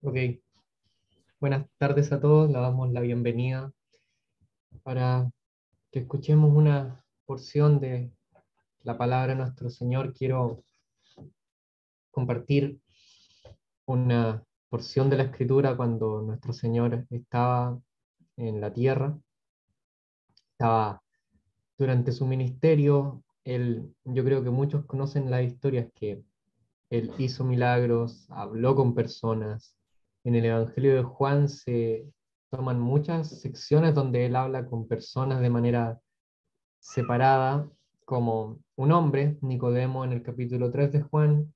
Ok, buenas tardes a todos, le damos la bienvenida para que escuchemos una porción de la palabra de nuestro Señor. Quiero compartir una porción de la Escritura cuando nuestro Señor estaba en la tierra, estaba durante su ministerio. Yo creo que muchos conocen las historias que Él hizo milagros, habló con personas. En el Evangelio de Juan se toman muchas secciones donde Él habla con personas de manera separada, como un hombre, Nicodemo en el capítulo 3 de Juan,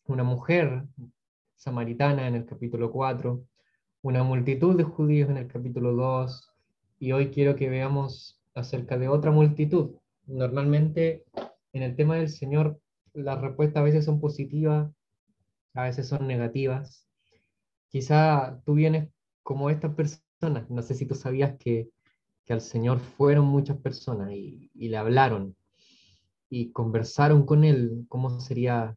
una mujer samaritana en el capítulo 4, una multitud de judíos en el capítulo 2, y hoy quiero que veamos acerca de otra multitud. Normalmente en el tema del Señor las respuestas a veces son positivas, a veces son negativas. Quizá tú vienes como estas personas, no sé si tú sabías que al Señor fueron muchas personas y le hablaron y conversaron con Él. ¿Cómo sería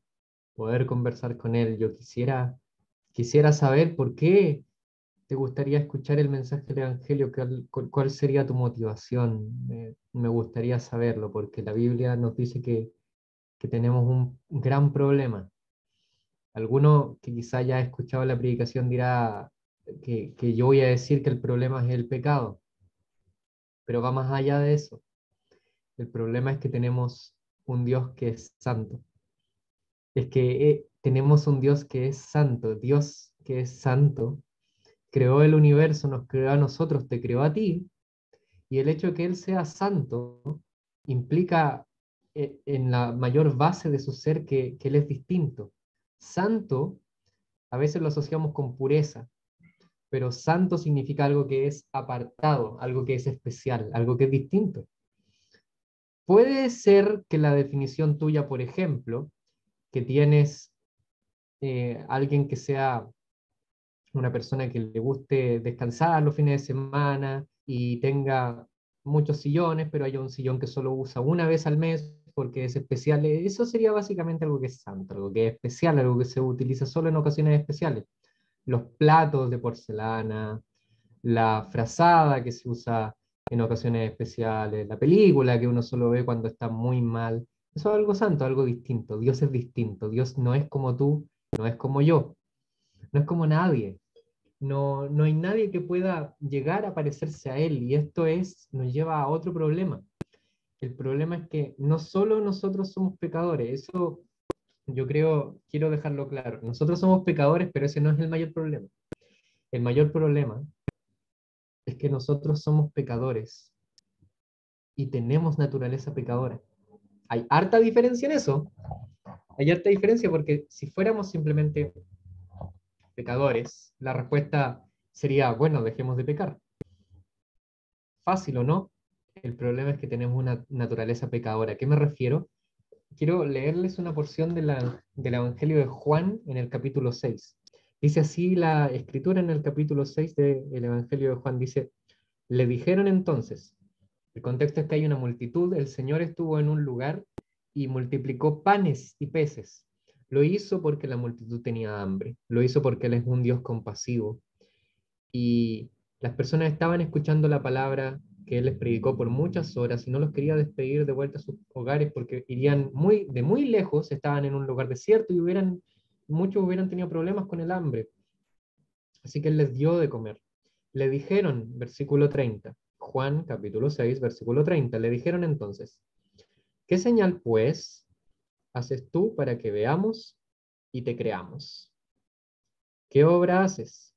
poder conversar con Él? Yo quisiera saber por qué te gustaría escuchar el mensaje del Evangelio, cuál sería tu motivación. Me gustaría saberlo, porque la Biblia nos dice que tenemos un gran problema. Alguno que quizá ya ha escuchado la predicación dirá que yo voy a decir que el problema es el pecado, pero va más allá de eso. El problema es que tenemos un Dios que es santo. Es que tenemos un Dios que es santo. Dios que es santo creó el universo, nos creó a nosotros, te creó a ti, y el hecho de que Él sea santo implica en la mayor base de su ser que Él es distinto. Santo a veces lo asociamos con pureza, pero santo significa algo que es apartado, algo que es especial, algo que es distinto. Puede ser que la definición tuya, por ejemplo, que tienes alguien que sea una persona que le guste descansar los fines de semana y tenga muchos sillones, pero haya un sillón que solo usa una vez al mes porque es especial. Eso sería básicamente algo que es santo, algo que es especial, algo que se utiliza solo en ocasiones especiales. Los platos de porcelana, la frazada que se usa en ocasiones especiales, la película que uno solo ve cuando está muy mal. Eso es algo santo, algo distinto. Dios es distinto. Dios no es como tú, no es como yo, no es como nadie. No hay nadie que pueda llegar a parecerse a Él, y esto nos lleva a otro problema. El problema es que no solo nosotros somos pecadores, eso yo creo, quiero dejarlo claro. Nosotros somos pecadores, pero ese no es el mayor problema. El mayor problema es que nosotros somos pecadores y tenemos naturaleza pecadora. Hay harta diferencia en eso. Hay harta diferencia porque si fuéramos simplemente pecadores, la respuesta sería, bueno, dejemos de pecar. Fácil o no, el problema es que tenemos una naturaleza pecadora. ¿A qué me refiero? Quiero leerles una porción del Evangelio de Juan en el capítulo 6. Dice así la escritura en el capítulo 6 del Evangelio de Juan. Dice, le dijeron entonces, el contexto es que hay una multitud, el Señor estuvo en un lugar y multiplicó panes y peces. Lo hizo porque la multitud tenía hambre, lo hizo porque Él es un Dios compasivo, y las personas estaban escuchando la palabra que Él les predicó por muchas horas y no los quería despedir de vuelta a sus hogares porque irían de muy lejos, estaban en un lugar desierto y muchos hubieran tenido problemas con el hambre. Así que Él les dio de comer. Le dijeron, versículo 30, Juan capítulo 6, versículo 30, le dijeron entonces, ¿qué señal pues haces tú para que veamos y te creamos? ¿Qué obra haces?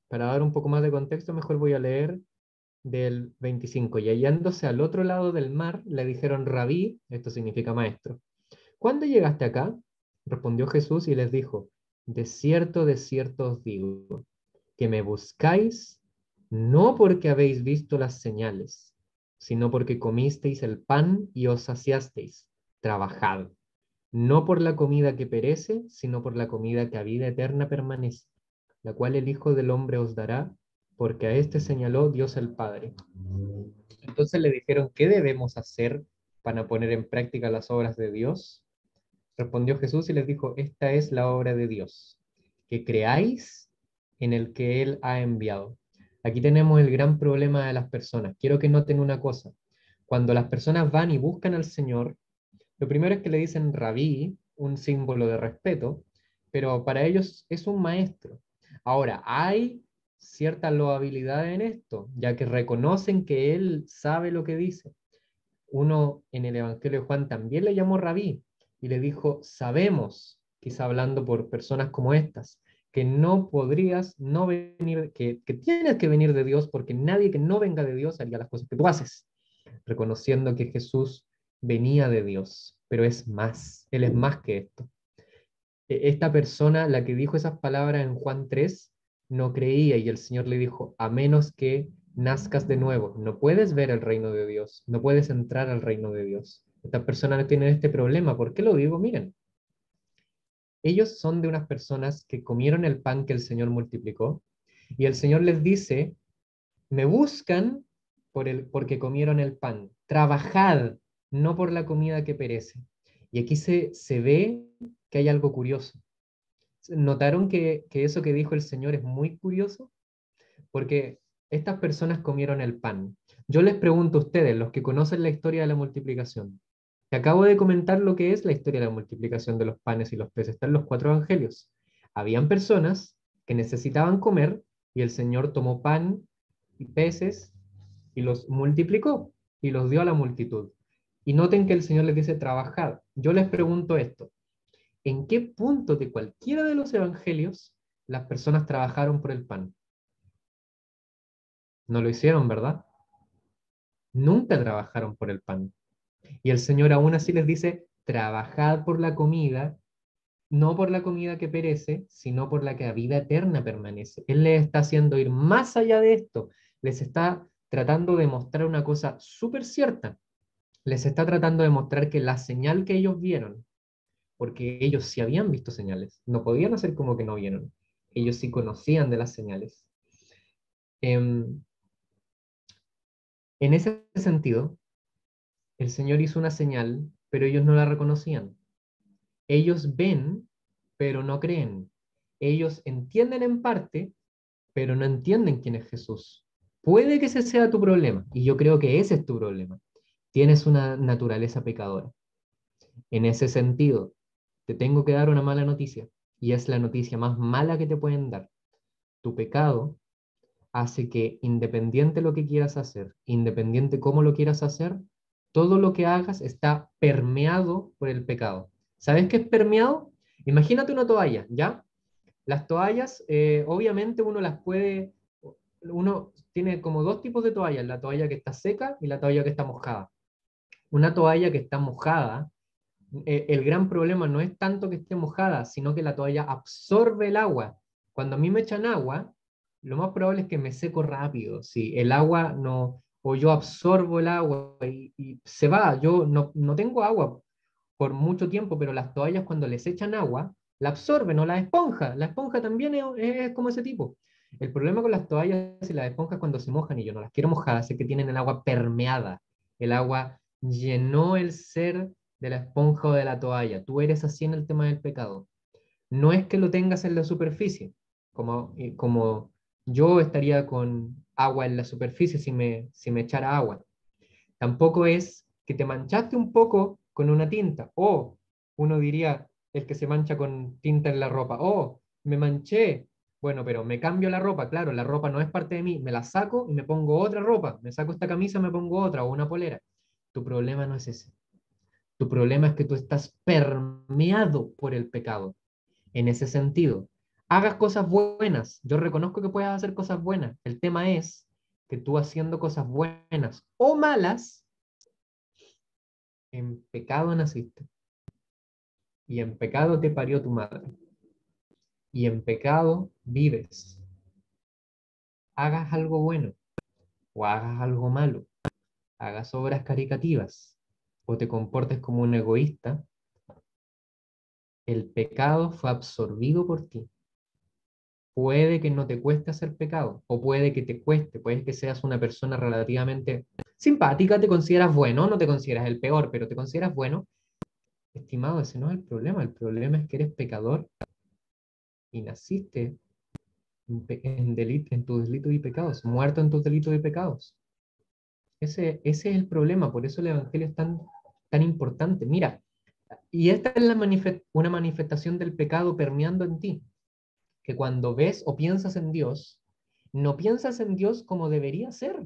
Para dar un poco más de contexto, mejor voy a leer del 25. Y hallándose al otro lado del mar, le dijeron, Rabí, esto significa maestro, ¿cuándo llegaste acá? Respondió Jesús y les dijo, de cierto os digo, que me buscáis no porque habéis visto las señales, sino porque comisteis el pan y os saciasteis. Trabajad, no por la comida que perece, sino por la comida que a vida eterna permanece, la cual el Hijo del Hombre os dará, porque a este señaló Dios el Padre. Entonces le dijeron, ¿qué debemos hacer para poner en práctica las obras de Dios? Respondió Jesús y les dijo, esta es la obra de Dios, que creáis en el que Él ha enviado. Aquí tenemos el gran problema de las personas. Quiero que noten una cosa. Cuando las personas van y buscan al Señor, lo primero es que le dicen rabí, un símbolo de respeto, pero para ellos es un maestro. Ahora, hay cierta loabilidad en esto, ya que reconocen que Él sabe lo que dice. Uno en el Evangelio de Juan también le llamó rabí y le dijo, sabemos, quizá hablando por personas como estas, que no podrías no venir, que tienes que venir de Dios porque nadie que no venga de Dios haría las cosas que tú haces, reconociendo que Jesús venía de Dios, pero es más, Él es más que esto. Esta persona, la que dijo esas palabras en Juan 3, no creía y el Señor le dijo, a menos que nazcas de nuevo, no puedes ver el reino de Dios, no puedes entrar al reino de Dios. Estas personas tienen este problema. ¿Por qué lo digo? Miren, ellos son de unas personas que comieron el pan que el Señor multiplicó y el Señor les dice, me buscan porque comieron el pan, trabajad, no por la comida que perece. Y aquí se ve que hay algo curioso. ¿Notaron que eso que dijo el Señor es muy curioso? Porque estas personas comieron el pan. Yo les pregunto a ustedes, los que conocen la historia de la multiplicación, te acabo de comentar lo que es la historia de la multiplicación de los panes y los peces. Están los 4 evangelios. Habían personas que necesitaban comer y el Señor tomó pan y peces y los multiplicó y los dio a la multitud. Y noten que el Señor les dice, trabajad. Yo les pregunto esto, ¿en qué punto de cualquiera de los evangelios las personas trabajaron por el pan? No lo hicieron, ¿verdad? Nunca trabajaron por el pan. Y el Señor aún así les dice, trabajad por la comida, no por la comida que perece, sino por la que a vida eterna permanece. Él les está haciendo ir más allá de esto. Les está tratando de mostrar una cosa súper cierta. Les está tratando de mostrar que la señal que ellos vieron, porque ellos sí habían visto señales, no podían hacer como que no vieron. Ellos sí conocían de las señales. Em, en ese sentido, el Señor hizo una señal, pero ellos no la reconocían. Ellos ven, pero no creen. Ellos entienden en parte, pero no entienden quién es Jesús. Puede que ese sea tu problema, y yo creo que ese es tu problema. Tienes una naturaleza pecadora. En ese sentido, te tengo que dar una mala noticia, y es la noticia más mala que te pueden dar. Tu pecado hace que, independiente lo que quieras hacer, independiente cómo lo quieras hacer, todo lo que hagas está permeado por el pecado. ¿Sabes qué es permeado? Imagínate una toalla, ¿ya? Las toallas, obviamente uno tiene como 2 tipos de toallas, la toalla que está seca y la toalla que está mojada. Una toalla que está mojada, el gran problema no es tanto que esté mojada, sino que la toalla absorbe el agua. Cuando a mí me echan agua, lo más probable es que me seco rápido. Si el agua no, o yo absorbo el agua y se va, yo no tengo agua por mucho tiempo, pero las toallas cuando les echan agua, la absorben, o la esponja también es como ese tipo. El problema con las toallas y las esponjas cuando se mojan, y yo no las quiero mojadas, es que tienen el agua permeada. El agua llenó el ser de la esponja o de la toalla. Tú eres así en el tema del pecado. No es que lo tengas en la superficie, como yo estaría con agua en la superficie si me echara agua. Tampoco es que te manchaste un poco con una tinta, o uno diría el que se mancha con tinta en la ropa, oh, me manché, bueno, pero me cambio la ropa, claro, la ropa no es parte de mí, me la saco y me pongo otra ropa, me saco esta camisa, me pongo otra, o una polera. Tu problema no es ese. Tu problema es que tú estás permeado por el pecado. En ese sentido, hagas cosas buenas. Yo reconozco que puedes hacer cosas buenas. El tema es que tú haciendo cosas buenas o malas, en pecado naciste, y en pecado te parió tu madre, y en pecado vives. Hagas algo bueno o hagas algo malo, hagas obras caricativas o te comportes como un egoísta, el pecado fue absorbido por ti. Puede que no te cueste hacer pecado, o puede que te cueste, puede que seas una persona relativamente simpática, te consideras bueno, no te consideras el peor, pero te consideras bueno. Estimado, ese no es el problema es que eres pecador y naciste en tus delitos y pecados, muerto en tus delitos y pecados. Ese es el problema, por eso el Evangelio es tan importante. Mira, y esta es una manifestación del pecado permeando en ti, que cuando ves o piensas en Dios, no piensas en Dios como debería ser.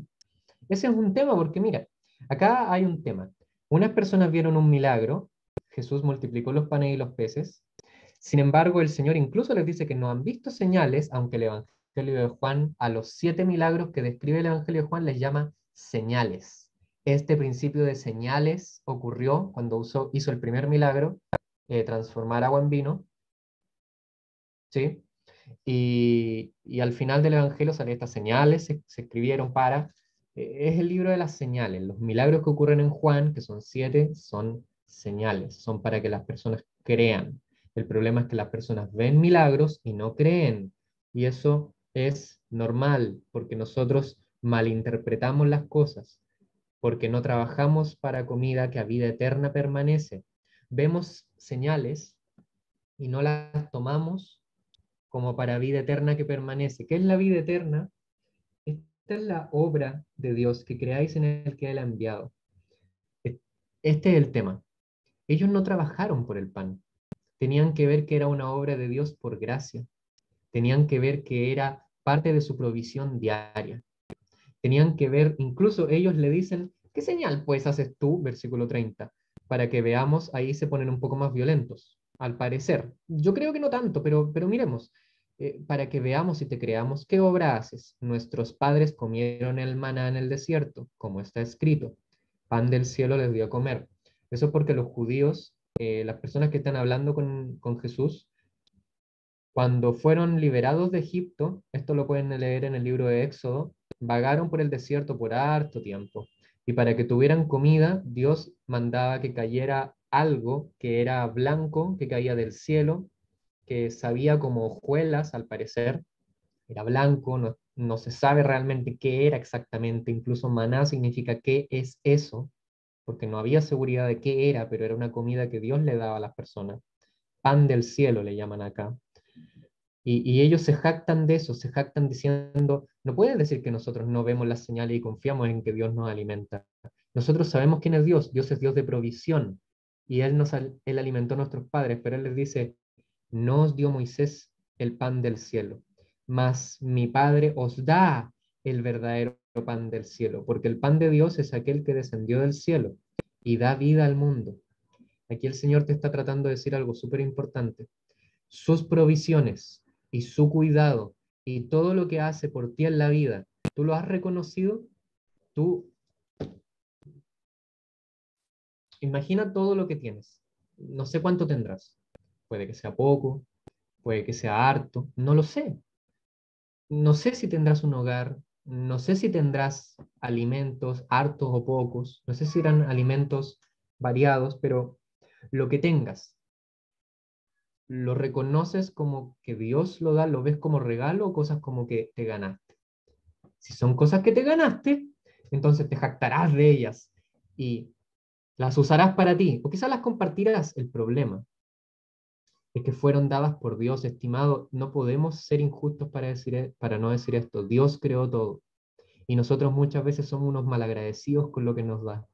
Ese es un tema, porque mira, acá hay un tema. Unas personas vieron un milagro, Jesús multiplicó los panes y los peces. Sin embargo, el Señor incluso les dice que no han visto señales, aunque el Evangelio de Juan, a los 7 milagros que describe el Evangelio de Juan, les llama señales. Este principio de señales ocurrió cuando hizo el primer milagro, transformar agua en vino, ¿sí? Y al final del Evangelio salen estas señales, se escribieron es el libro de las señales. Los milagros que ocurren en Juan, que son 7, son señales, son para que las personas crean. El problema es que las personas ven milagros y no creen. Y eso es normal, porque nosotros malinterpretamos las cosas, porque no trabajamos para comida que a vida eterna permanece. Vemos señales y no las tomamos como para vida eterna que permanece. ¿Qué es la vida eterna? Esta es la obra de Dios que creáis en el que Él ha enviado. Este es el tema. Ellos no trabajaron por el pan. Tenían que ver que era una obra de Dios por gracia. Tenían que ver que era parte de su provisión diaria. Tenían que ver, incluso ellos le dicen, ¿qué señal pues haces tú? Versículo 30, para que veamos, ahí se ponen un poco más violentos, al parecer. Yo creo que no tanto, pero miremos, para que veamos y te creamos, ¿qué obra haces? Nuestros padres comieron el maná en el desierto, como está escrito, pan del cielo les dio a comer. Eso es porque los judíos, las personas que están hablando con Jesús, cuando fueron liberados de Egipto, esto lo pueden leer en el libro de Éxodo, vagaron por el desierto por harto tiempo. Y para que tuvieran comida, Dios mandaba que cayera algo que era blanco, que caía del cielo, que sabía como hojuelas, al parecer. Era blanco, no se sabe realmente qué era exactamente. Incluso maná significa qué es eso, porque no había seguridad de qué era, pero era una comida que Dios le daba a las personas. Pan del cielo le llaman acá. Y ellos se jactan de eso, se jactan diciendo, no pueden decir que nosotros no vemos las señales y confiamos en que Dios nos alimenta. Nosotros sabemos quién es Dios, Dios es Dios de provisión, y Él alimentó a nuestros padres, pero Él les dice, no os dio Moisés el pan del cielo, mas mi Padre os da el verdadero pan del cielo, porque el pan de Dios es aquel que descendió del cielo y da vida al mundo. Aquí el Señor te está tratando de decir algo súper importante. Sus provisiones y su cuidado y todo lo que hace por ti en la vida, ¿tú lo has reconocido? Tú imagina todo lo que tienes. No sé cuánto tendrás. Puede que sea poco, puede que sea harto, no lo sé. No sé si tendrás un hogar, no sé si tendrás alimentos hartos o pocos, no sé si eran alimentos variados, pero lo que tengas, ¿lo reconoces como que Dios lo da, lo ves como regalo o cosas como que te ganaste? Si son cosas que te ganaste, entonces te jactarás de ellas y las usarás para ti, o quizás las compartirás. El problema es que fueron dadas por Dios, estimado. No podemos ser injustos para no decir esto. Dios creó todo y nosotros muchas veces somos unos malagradecidos con lo que nos da.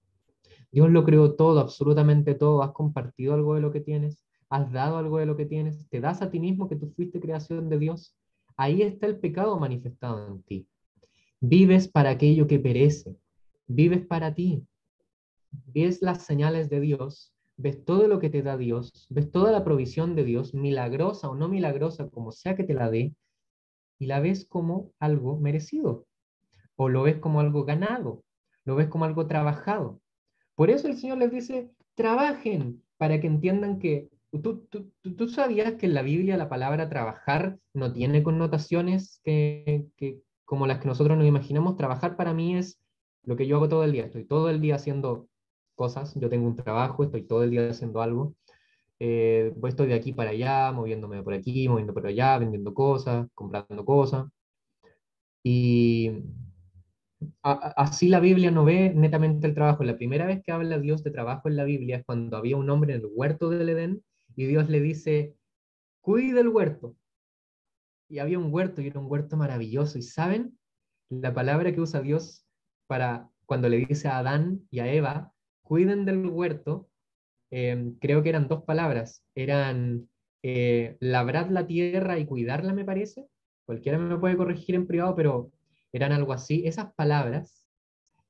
Dios lo creó todo, absolutamente todo. ¿Has compartido algo de lo que tienes? ¿Has dado algo de lo que tienes? ¿Te das a ti mismo que tú fuiste creación de Dios? Ahí está el pecado manifestado en ti. Vives para aquello que perece. Vives para ti. Ves las señales de Dios. Ves todo lo que te da Dios. Ves toda la provisión de Dios, milagrosa o no milagrosa, como sea que te la dé, y la ves como algo merecido. O lo ves como algo ganado. Lo ves como algo trabajado. Por eso el Señor les dice, trabajen para que entiendan que tú sabías que en la Biblia la palabra trabajar no tiene connotaciones como las que nosotros nos imaginamos. Trabajar para mí es lo que yo hago todo el día. Estoy todo el día haciendo cosas. Yo tengo un trabajo, estoy todo el día haciendo algo. Pues estoy de aquí para allá, moviéndome por aquí, moviendo por allá, vendiendo cosas, comprando cosas. Y así la Biblia no ve netamente el trabajo. La primera vez que habla Dios de trabajo en la Biblia es cuando había un hombre en el huerto del Edén y Dios le dice, cuide el huerto. y había un huerto, y era un huerto maravilloso. ¿Y saben? La palabra que usa Dios para cuando le dice a Adán y a Eva, cuiden del huerto, creo que eran dos palabras. Eran labrad la tierra y cuidarla, me parece. Cualquiera me puede corregir en privado, pero eran algo así. Esas palabras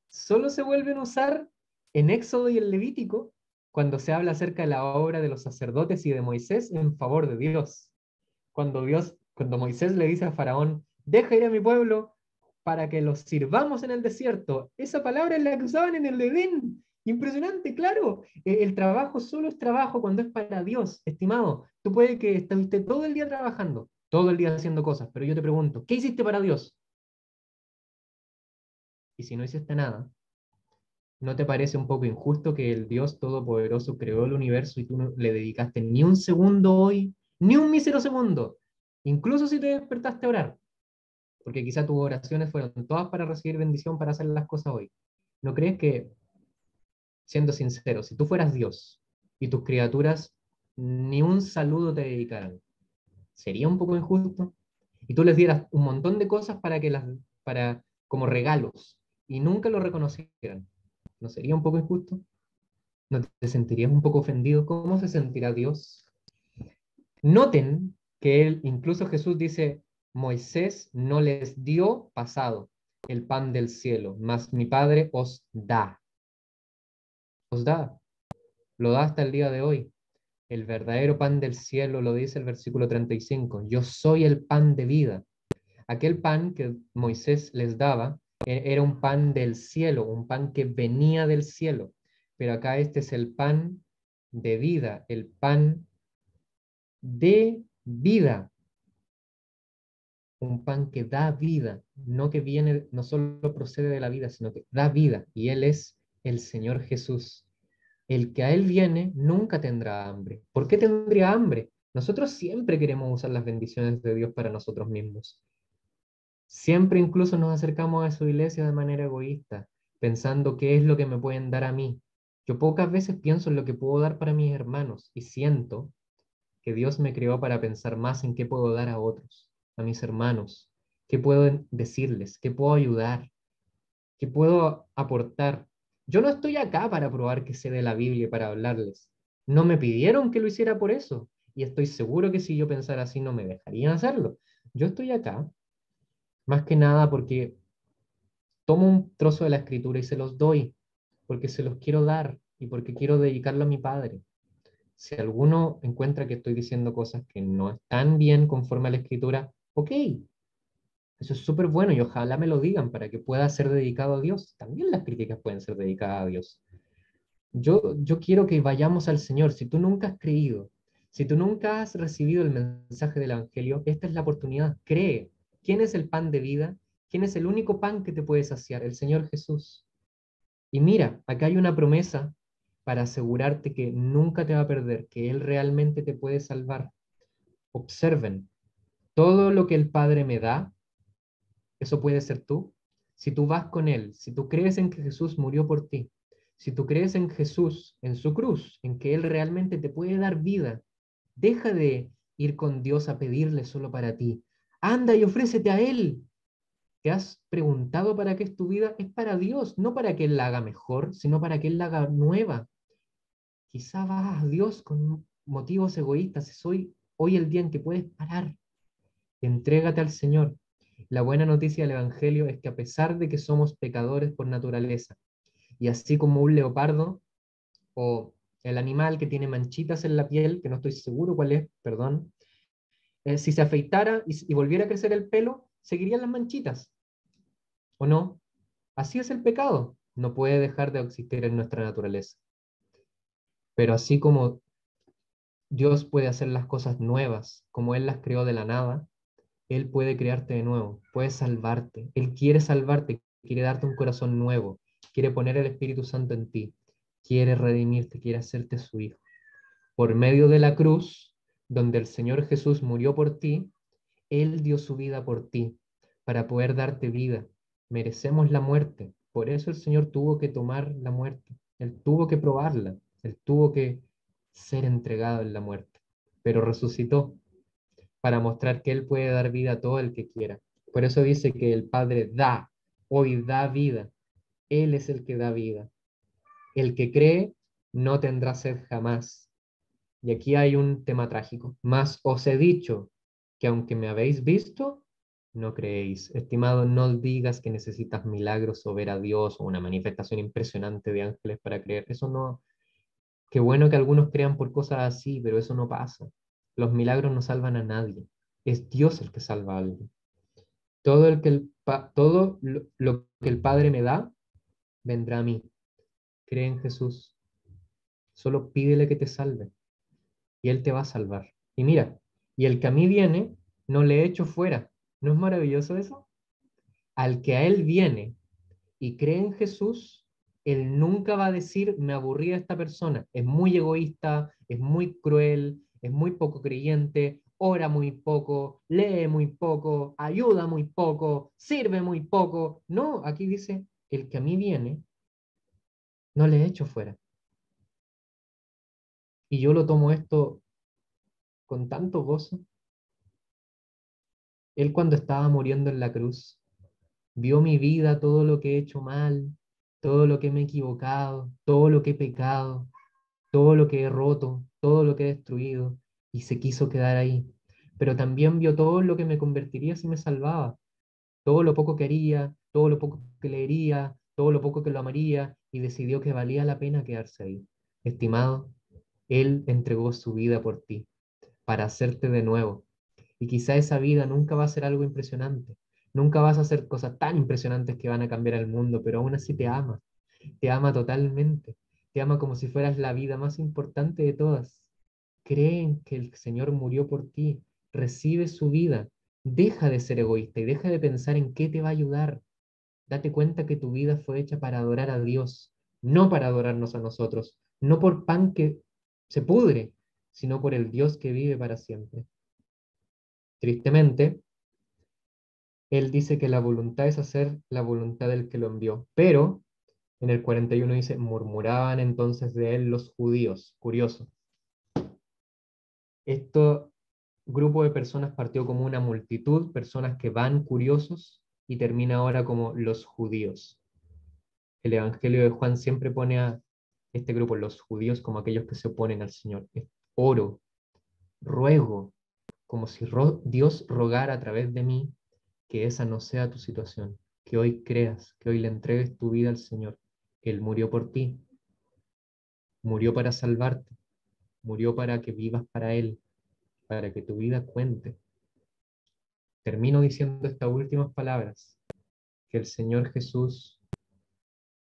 solo se vuelven a usar en Éxodo y en Levítico cuando se habla acerca de la obra de los sacerdotes y de Moisés en favor de Dios. Cuando Moisés le dice a Faraón, deja ir a mi pueblo para que los sirvamos en el desierto, esa palabra es la que usaban en el Edén. Impresionante, claro. El trabajo solo es trabajo cuando es para Dios, estimado. Tú puedes que estuviste todo el día trabajando, todo el día haciendo cosas, pero yo te pregunto, ¿qué hiciste para Dios? Y si no hiciste nada, ¿no te parece un poco injusto que el Dios Todopoderoso creó el universo y tú no le dedicaste ni un segundo hoy, ni un mísero segundo? Incluso si te despertaste a orar, porque quizá tus oraciones fueron todas para recibir bendición, para hacer las cosas hoy. ¿No crees que, siendo sincero, si tú fueras Dios y tus criaturas ni un saludo te dedicaran, sería un poco injusto? Y tú les dieras un montón de cosas como regalos y nunca lo reconocieran. ¿No sería un poco injusto? ¿No te sentirías un poco ofendido? ¿Cómo se sentirá Dios? Noten que incluso Jesús dice, Moisés no les dio pasado el pan del cielo, mas mi Padre os da, lo da hasta el día de hoy. El verdadero pan del cielo lo dice el versículo 35, yo soy el pan de vida. Aquel pan que Moisés les daba era un pan del cielo, un pan que venía del cielo, pero acá este es el pan de vida, el pan de vida, un pan que da vida, no que viene, no solo procede de la vida, sino que da vida, y Él es el Señor Jesús. El que a Él viene nunca tendrá hambre. ¿Por qué tendría hambre? Nosotros siempre queremos usar las bendiciones de Dios para nosotros mismos. Siempre incluso nos acercamos a su iglesia de manera egoísta, pensando qué es lo que me pueden dar a mí. Yo pocas veces pienso en lo que puedo dar para mis hermanos y siento que Dios me creó para pensar más en qué puedo dar a otros, a mis hermanos, qué puedo decirles, qué puedo ayudar, qué puedo aportar. Yo no estoy acá para probar que sé de la Biblia y para hablarles. No me pidieron que lo hiciera por eso, y estoy seguro que si yo pensara así no me dejarían hacerlo. Yo estoy acá más que nada porque tomo un trozo de la escritura y se los doy, porque se los quiero dar y porque quiero dedicarlo a mi Padre. Si alguno encuentra que estoy diciendo cosas que no están bien conforme a la escritura, ok, eso es súper bueno y ojalá me lo digan para que pueda ser dedicado a Dios. También las críticas pueden ser dedicadas a Dios. Yo quiero que vayamos al Señor. Si tú nunca has creído, si tú nunca has recibido el mensaje del Evangelio, esta es la oportunidad. Cree. ¿Quién es el pan de vida? ¿Quién es el único pan que te puede saciar? El Señor Jesús. Y mira, acá hay una promesa para asegurarte que nunca te va a perder, que Él realmente te puede salvar. Observen, todo lo que el Padre me da, eso puede ser tú. Si tú vas con Él, si tú crees en que Jesús murió por ti, si tú crees en Jesús, en su cruz, en que Él realmente te puede dar vida, deja de ir con Dios a pedirle solo para ti. Anda y ofrécete a Él. ¿Te has preguntado para qué es tu vida? Es para Dios, no para que Él la haga mejor, sino para que Él la haga nueva. Quizá vas a Dios con motivos egoístas. Es hoy el día en que puedes parar. Entrégate al Señor. La buena noticia del Evangelio es que a pesar de que somos pecadores por naturaleza, y así como un leopardo o el animal que tiene manchitas en la piel, que no estoy seguro cuál es, perdón, si se afeitara y volviera a crecer el pelo, seguirían las manchitas, ¿o no? Así es el pecado, no puede dejar de existir en nuestra naturaleza. Pero así como Dios puede hacer las cosas nuevas, como Él las creó de la nada, Él puede crearte de nuevo, puede salvarte. Él quiere salvarte, quiere darte un corazón nuevo, quiere poner el Espíritu Santo en ti, quiere redimirte, quiere hacerte su hijo. Por medio de la cruz, donde el Señor Jesús murió por ti, Él dio su vida por ti, para poder darte vida. Merecemos la muerte, por eso el Señor tuvo que tomar la muerte, Él tuvo que probarla, Él tuvo que ser entregado en la muerte, pero resucitó. para mostrar que Él puede dar vida a todo el que quiera. Por eso dice que el Padre da, hoy da vida. Él es el que da vida. El que cree no tendrá sed jamás. Y aquí hay un tema trágico. Mas os he dicho que aunque me habéis visto, no creéis. Estimado, no digas que necesitas milagros o ver a Dios o una manifestación impresionante de ángeles para creer. Eso no. Qué bueno que algunos crean por cosas así, pero eso no pasa. Los milagros no salvan a nadie. Es Dios el que salva a alguien. Todo lo que el Padre me da, vendrá a mí. Cree en Jesús. Solo pídele que te salve y Él te va a salvar. Y mira, y el que a mí viene, no le echo fuera. ¿No es maravilloso eso? Al que a Él viene y cree en Jesús, Él nunca va a decir, me aburrí de esta persona. Es muy egoísta, es muy cruel, es muy poco creyente, ora muy poco, lee muy poco, ayuda muy poco, sirve muy poco. No, aquí dice, el que a mí viene, no le echo fuera. Y yo lo tomo esto con tanto gozo. Él cuando estaba muriendo en la cruz, vio mi vida, todo lo que he hecho mal, todo lo que me he equivocado, todo lo que he pecado, todo lo que he roto, todo lo que he destruido, y se quiso quedar ahí. Pero también vio todo lo que me convertiría si me salvaba, todo lo poco que haría, todo lo poco que leería, todo lo poco que lo amaría, y decidió que valía la pena quedarse ahí. Estimado, Él entregó su vida por ti, para hacerte de nuevo. Y quizá esa vida nunca va a ser algo impresionante, nunca vas a hacer cosas tan impresionantes que van a cambiar el mundo, pero aún así te ama totalmente, te ama como si fueras la vida más importante de todas. Creen que el Señor murió por ti, recibe su vida, deja de ser egoísta y deja de pensar en qué te va a ayudar. Date cuenta que tu vida fue hecha para adorar a Dios, no para adorarnos a nosotros, no por pan que se pudre, sino por el Dios que vive para siempre. Tristemente, Él dice que la voluntad es hacer la voluntad del que lo envió, pero en el 41 dice, murmuraban entonces de él los judíos. Curioso. Este grupo de personas partió como una multitud, personas que van curiosos, y termina ahora como los judíos. El Evangelio de Juan siempre pone a este grupo, los judíos, como aquellos que se oponen al Señor. Oro, ruego, como si Dios rogara a través de mí que esa no sea tu situación, que hoy creas, que hoy le entregues tu vida al Señor. Él murió por ti, murió para salvarte, murió para que vivas para Él, para que tu vida cuente. Termino diciendo estas últimas palabras, que el Señor Jesús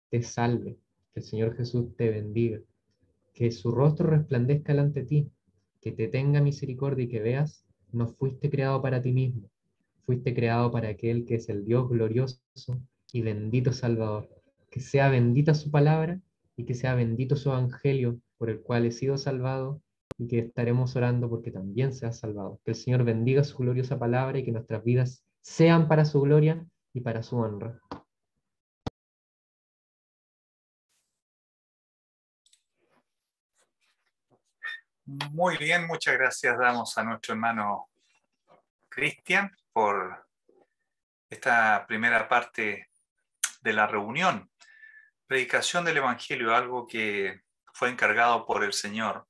te salve, que el Señor Jesús te bendiga, que su rostro resplandezca delante de ti, que te tenga misericordia y que veas, no fuiste creado para ti mismo, fuiste creado para aquel que es el Dios glorioso y bendito Salvador. Que sea bendita su palabra y que sea bendito su evangelio por el cual he sido salvado y que estaremos orando porque también seas salvado. Que el Señor bendiga su gloriosa palabra y que nuestras vidas sean para su gloria y para su honra. Muy bien, muchas gracias damos a nuestro hermano Cristian por esta primera parte de la reunión. Predicación del Evangelio, algo que fue encargado por el Señor.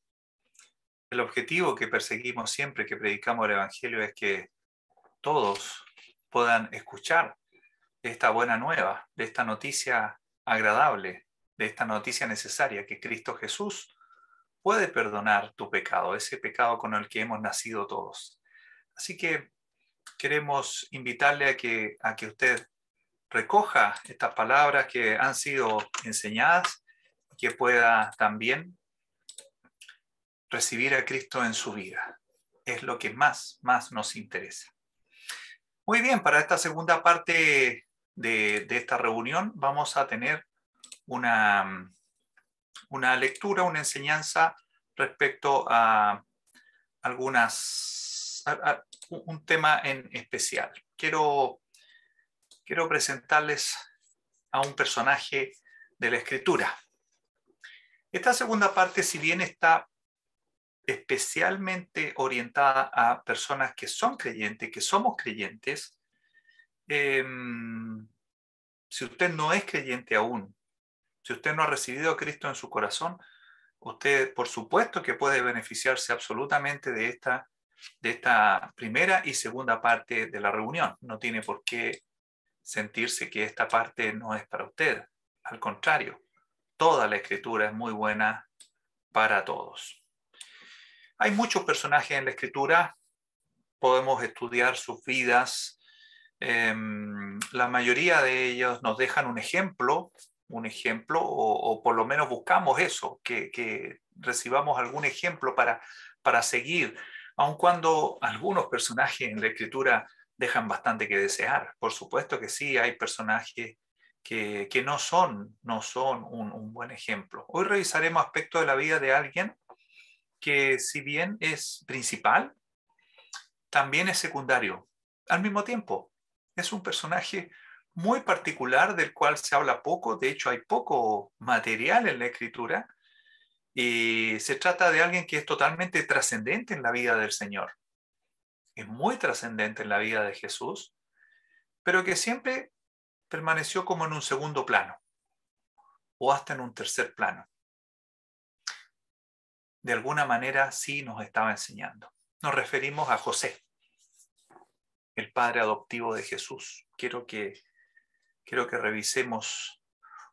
El objetivo que perseguimos siempre que predicamos el Evangelio es que todos puedan escuchar esta buena nueva, de esta noticia agradable, de esta noticia necesaria, que Cristo Jesús puede perdonar tu pecado, ese pecado con el que hemos nacido todos. Así que queremos invitarle a que usted recoja estas palabras que han sido enseñadas y que pueda también recibir a Cristo en su vida. Es lo que más nos interesa. Muy bien, para esta segunda parte de esta reunión vamos a tener una lectura, una enseñanza respecto a un tema en especial. Quiero presentarles a un personaje de la Escritura. Esta segunda parte, si bien está especialmente orientada a personas que son creyentes, que somos creyentes. Si usted no es creyente aún, si usted no ha recibido a Cristo en su corazón, usted por supuesto que puede beneficiarse absolutamente de esta primera y segunda parte de la reunión. No tiene por qué sentirse que esta parte no es para usted. Al contrario, toda la Escritura es muy buena para todos. Hay muchos personajes en la Escritura, podemos estudiar sus vidas. La mayoría de ellos nos dejan un ejemplo o por lo menos buscamos eso, que recibamos algún ejemplo para seguir, aun cuando algunos personajes en la Escritura dejan bastante que desear. Por supuesto que sí, hay personajes que no son un buen ejemplo. Hoy revisaremos aspectos de la vida de alguien que, si bien es principal, también es secundario al mismo tiempo. Es un personaje muy particular del cual se habla poco, de hecho hay poco material en la Escritura, y se trata de alguien que es totalmente trascendente en la vida del Señor. Es muy trascendente en la vida de Jesús, pero que siempre permaneció como en un segundo plano o hasta en un tercer plano. De alguna manera sí nos estaba enseñando. Nos referimos a José, el padre adoptivo de Jesús. Quiero que revisemos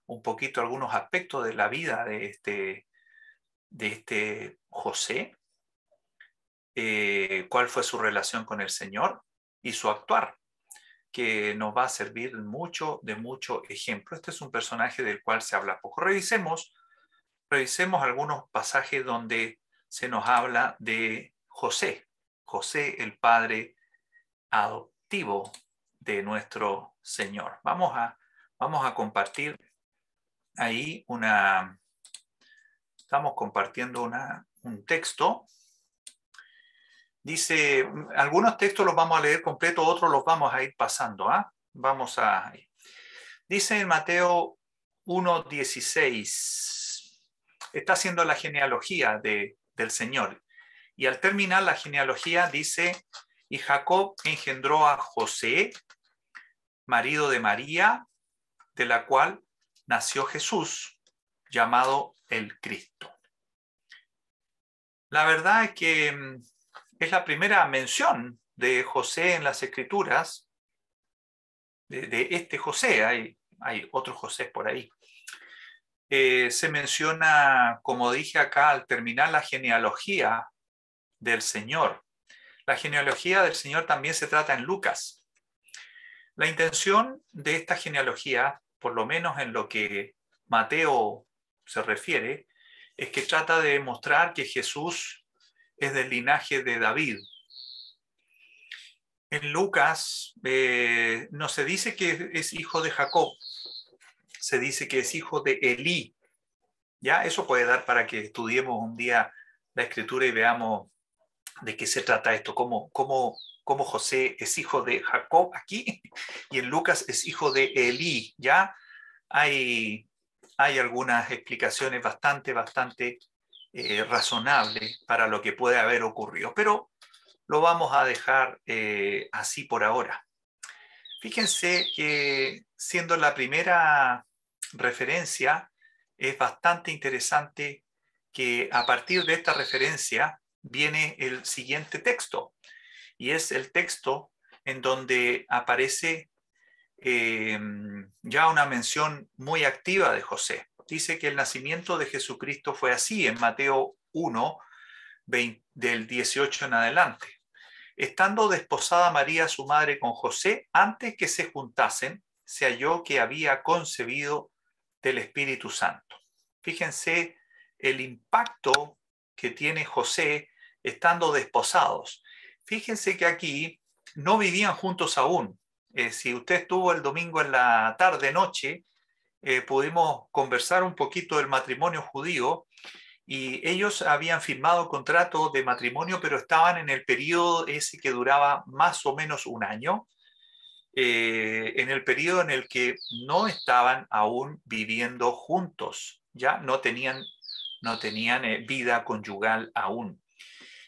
un poquito algunos aspectos de la vida de este José, cuál fue su relación con el Señor y su actuar, que nos va a servir de mucho ejemplo. Este es un personaje del cual se habla poco. Revisemos algunos pasajes donde se nos habla de José, el padre adoptivo de nuestro Señor. Vamos a compartir ahí estamos compartiendo un texto. Dice, algunos textos los vamos a leer completo, otros los vamos a ir pasando. Dice en Mateo 1:16, está haciendo la genealogía del Señor. Y al terminar la genealogía dice, y Jacob engendró a José, marido de María, de la cual nació Jesús, llamado el Cristo. La verdad es que es la primera mención de José en las Escrituras, de este José. Hay otros José por ahí. Se menciona, como dije acá, al terminar la genealogía del Señor. La genealogía del Señor también se trata en Lucas. La intención de esta genealogía, por lo menos en lo que Mateo se refiere, es que trata de mostrar que Jesús es del linaje de David. En Lucas no se dice que es hijo de Jacob, se dice que es hijo de Elí. ¿Ya? Eso puede dar para que estudiemos un día la Escritura y veamos de qué se trata esto, cómo José es hijo de Jacob aquí y en Lucas es hijo de Elí. ¿Ya? Hay algunas explicaciones bastante razonables para lo que puede haber ocurrido, pero lo vamos a dejar así por ahora. Fíjense que siendo la primera referencia, es bastante interesante que a partir de esta referencia viene el siguiente texto, y es el texto en donde aparece ya una mención muy activa de José. Dice que el nacimiento de Jesucristo fue así en Mateo 1, del 18 en adelante. Estando desposada María, su madre, con José, antes que se juntasen, se halló que había concebido del Espíritu Santo. Fíjense el impacto que tiene José estando desposados. Fíjense que aquí no vivían juntos aún. Si usted estuvo el domingo en la tarde-noche, pudimos conversar un poquito del matrimonio judío, y ellos habían firmado contrato de matrimonio, pero estaban en el periodo ese que duraba más o menos un año, en el periodo en el que no estaban aún viviendo juntos, ya no tenían vida conyugal aún.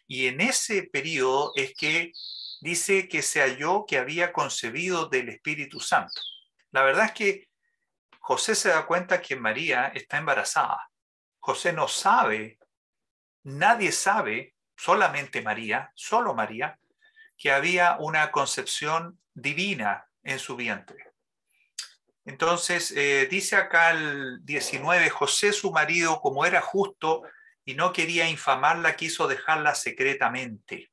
Y en ese periodo es que dice que se halló que había concebido del Espíritu Santo. La verdad es que José se da cuenta que María está embarazada. José no sabe, nadie sabe, solamente María, solo María, que había una concepción divina en su vientre. Entonces, dice acá el 19, José su marido, como era justo y no quería infamarla, quiso dejarla secretamente.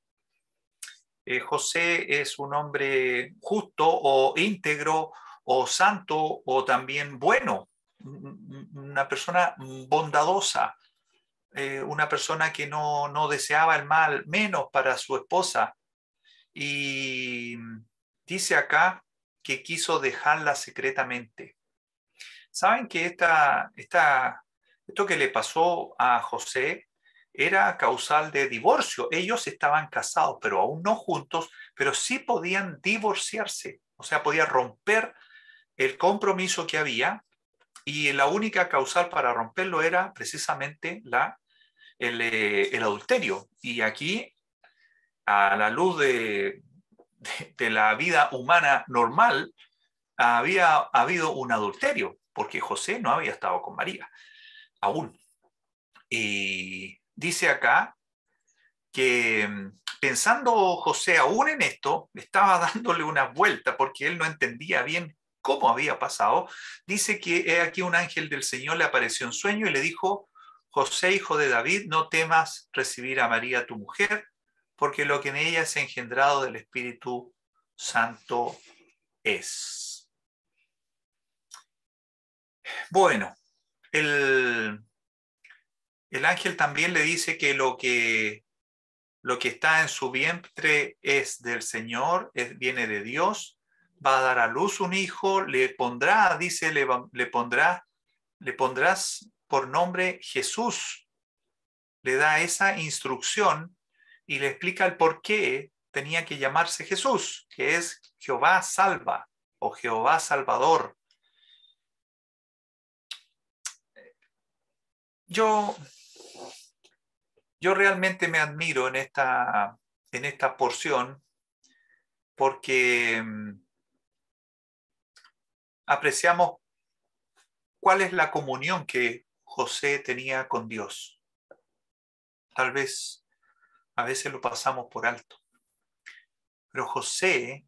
José es un hombre justo o íntegro o santo o también bueno, una persona bondadosa, una persona que no deseaba el mal, menos para su esposa. Y dice acá que quiso dejarla secretamente. ¿Saben que esto que le pasó a José era causal de divorcio? Ellos estaban casados, pero aún no juntos, pero sí podían divorciarse, o sea, podían romper el compromiso que había y la única causal para romperlo era precisamente el adulterio. Y aquí, a la luz de la vida humana normal, había habido un adulterio, porque José no había estado con María, aún. Y dice acá que pensando José aún en esto, estaba dándole una vuelta porque él no entendía bien cómo había pasado. Dice que he aquí un ángel del Señor le apareció en sueño y le dijo, José, hijo de David, no temas recibir a María tu mujer, porque lo que en ella es engendrado del Espíritu Santo es. Bueno, el ángel también le dice que lo que está en su vientre es del Señor, viene de Dios, va a dar a luz un hijo, le pondrá, dice, le pondrás por nombre Jesús. Le da esa instrucción y le explica el por qué tenía que llamarse Jesús, que es Jehová salva o Jehová Salvador. Yo realmente me admiro en esta porción porque apreciamos cuál es la comunión que José tenía con Dios. Tal vez a veces lo pasamos por alto, pero José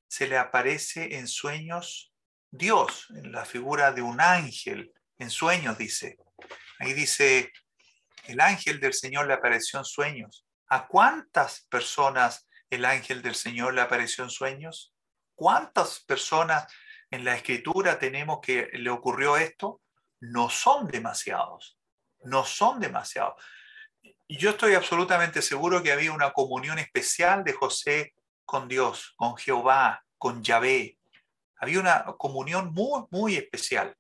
se le aparece en sueños Dios, en la figura de un ángel, en sueños dice. Ahí dice, el ángel del Señor le apareció en sueños. ¿A cuántas personas el ángel del Señor le apareció en sueños? ¿Cuántas personas en la escritura tenemos que le ocurrió esto? No son demasiados, no son demasiados. Y yo estoy absolutamente seguro que había una comunión especial de José con Dios, con Jehová, con Yahvé. Había una comunión muy, muy especial.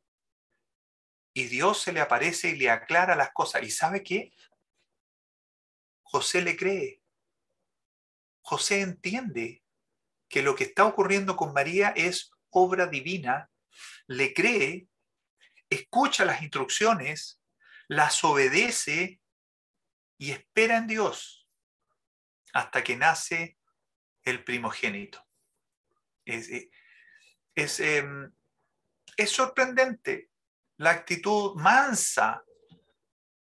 Y Dios se le aparece y le aclara las cosas. ¿Y sabe qué? José le cree. José entiende que lo que está ocurriendo con María es obra divina, le cree, escucha las instrucciones, las obedece y espera en Dios hasta que nace el primogénito. Es, es sorprendente la actitud mansa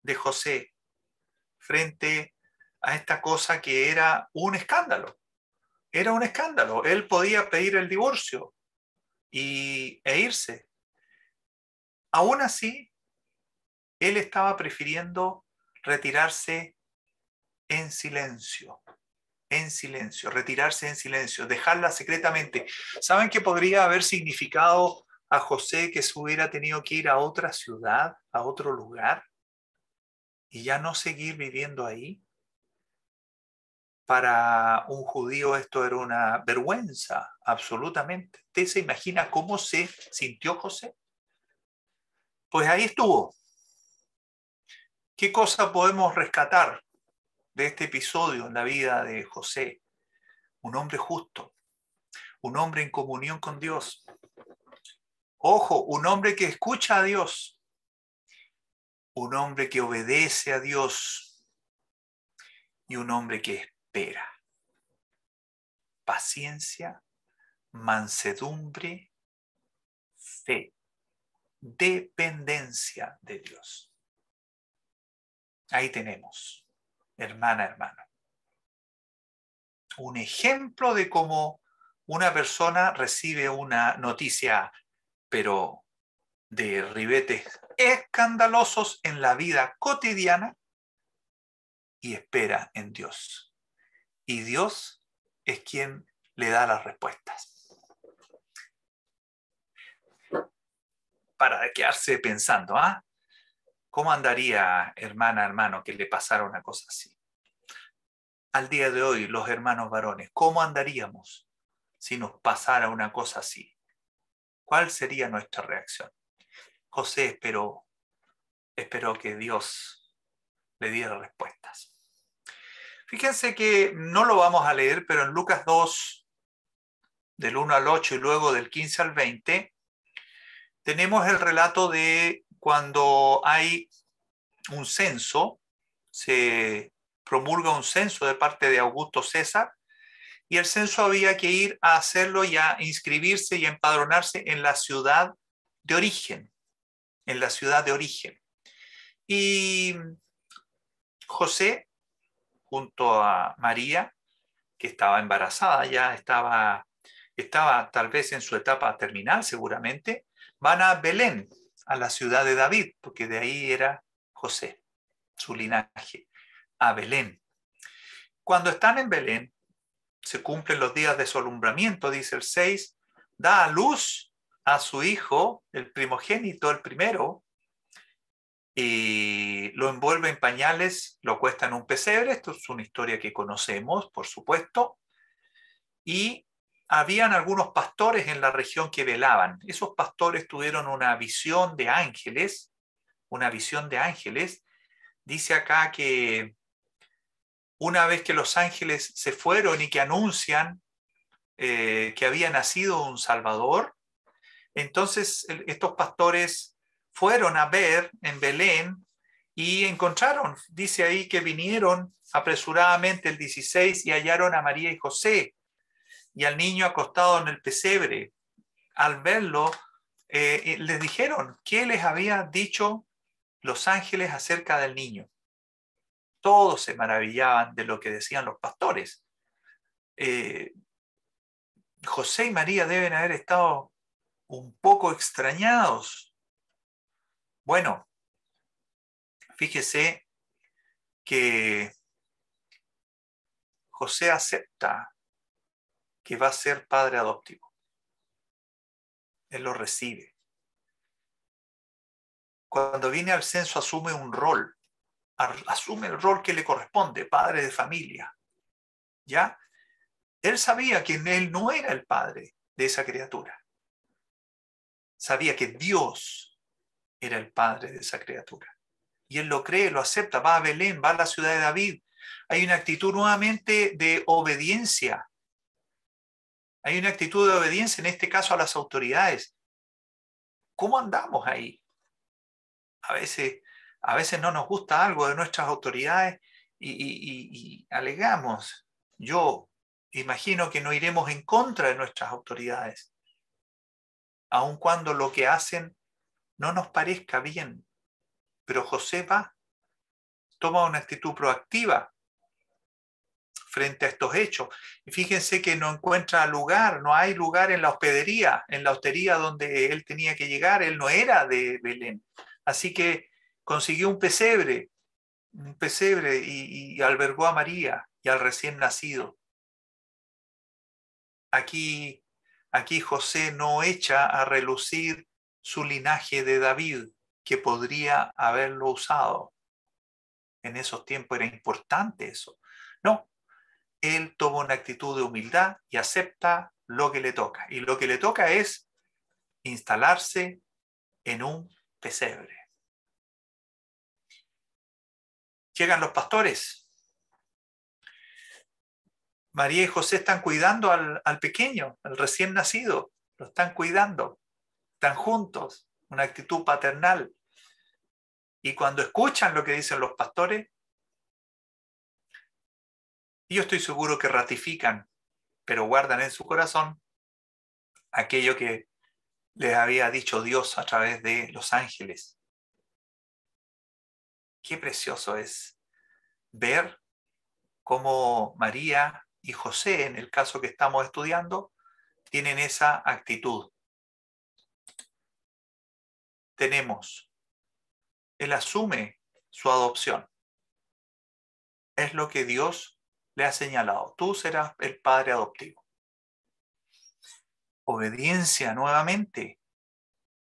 de José frente a esta cosa que era un escándalo. Era un escándalo. Él podía pedir el divorcio e irse. Aún así, él estaba prefiriendo retirarse en silencio, retirarse en silencio, dejarla secretamente. ¿Saben qué podría haber significado a José que se hubiera tenido que ir a otra ciudad, a otro lugar, y ya no seguir viviendo ahí? Para un judío esto era una vergüenza, absolutamente. ¿Usted se imagina cómo se sintió José? Pues ahí estuvo. ¿Qué cosa podemos rescatar de este episodio en la vida de José? Un hombre justo, un hombre en comunión con Dios. Ojo, un hombre que escucha a Dios, un hombre que obedece a Dios y un hombre que espera. Paciencia, mansedumbre, fe, dependencia de Dios. Ahí tenemos, hermano, un ejemplo de cómo una persona recibe una noticia, pero de ribetes escandalosos en la vida cotidiana y espera en Dios. Y Dios es quien le da las respuestas. Para quedarse pensando, ¿cómo andaría, hermano, que le pasara una cosa así? Al día de hoy, los hermanos varones, ¿cómo andaríamos si nos pasara una cosa así? ¿Cuál sería nuestra reacción? José esperó que Dios le diera respuestas. Fíjense que no lo vamos a leer, pero en Lucas 2, del 1 al 8 y luego del 15 al 20, tenemos el relato de cuando hay un censo, se promulga un censo de parte de Augusto César, y el censo había que ir a hacerlo y a inscribirse y a empadronarse en la ciudad de origen, Y José, junto a María, que estaba embarazada, ya estaba tal vez en su etapa terminal seguramente, van a Belén, a la ciudad de David, porque de ahí era José, su linaje, a Belén. Cuando están en Belén, se cumplen los días de su alumbramiento, dice el 6, da a luz a su hijo, el primogénito, el primero, y lo envuelve en pañales, lo cuesta en un pesebre. Esto es una historia que conocemos, por supuesto, y habían algunos pastores en la región que velaban. Esos pastores tuvieron una visión de ángeles, Dice acá que una vez que los ángeles se fueron y que anuncian que había nacido un Salvador, entonces estos pastores fueron a ver en Belén y encontraron, dice ahí que vinieron apresuradamente el 16 y hallaron a María y José y al niño acostado en el pesebre. Al verlo, les dijeron qué les había dicho los ángeles acerca del niño. Todos se maravillaban de lo que decían los pastores. José y María deben haber estado un poco extrañados. Bueno, fíjese que José acepta que va a ser padre adoptivo. Él lo recibe. Cuando viene al censo asume un rol, asume el rol que le corresponde, padre de familia. ¿Ya? Él sabía que él no era el padre de esa criatura. Sabía que Dios era el padre de esa criatura. Y él lo cree, lo acepta, va a Belén, va a la ciudad de David. Hay una actitud nuevamente de obediencia. Hay una actitud de obediencia, en este caso a las autoridades. ¿Cómo andamos ahí? A veces no nos gusta algo de nuestras autoridades y alegamos. Yo imagino que no iremos en contra de nuestras autoridades, aun cuando lo que hacen no nos parezca bien. Pero José toma una actitud proactiva frente a estos hechos. Y fíjense que no encuentra lugar, no hay lugar en la hostería donde él tenía que llegar. Él no era de Belén. Así que consiguió un pesebre y albergó a María y al recién nacido. Aquí José no echa a relucir su linaje de David, que podría haberlo usado. En esos tiempos era importante eso. No, él toma una actitud de humildad y acepta lo que le toca. Y lo que le toca es instalarse en un pesebre. Llegan los pastores. María y José están cuidando al pequeño, al recién nacido. Lo están cuidando. Están juntos. Una actitud paternal. Y cuando escuchan lo que dicen los pastores, Y yo estoy seguro que ratifican, pero guardan en su corazón aquello que les había dicho Dios a través de los ángeles. Qué precioso es ver cómo María y José, en el caso que estamos estudiando, tienen esa actitud. Él asume su adopción. Es lo que Dios le ha señalado. Tú serás el padre adoptivo. Obediencia nuevamente.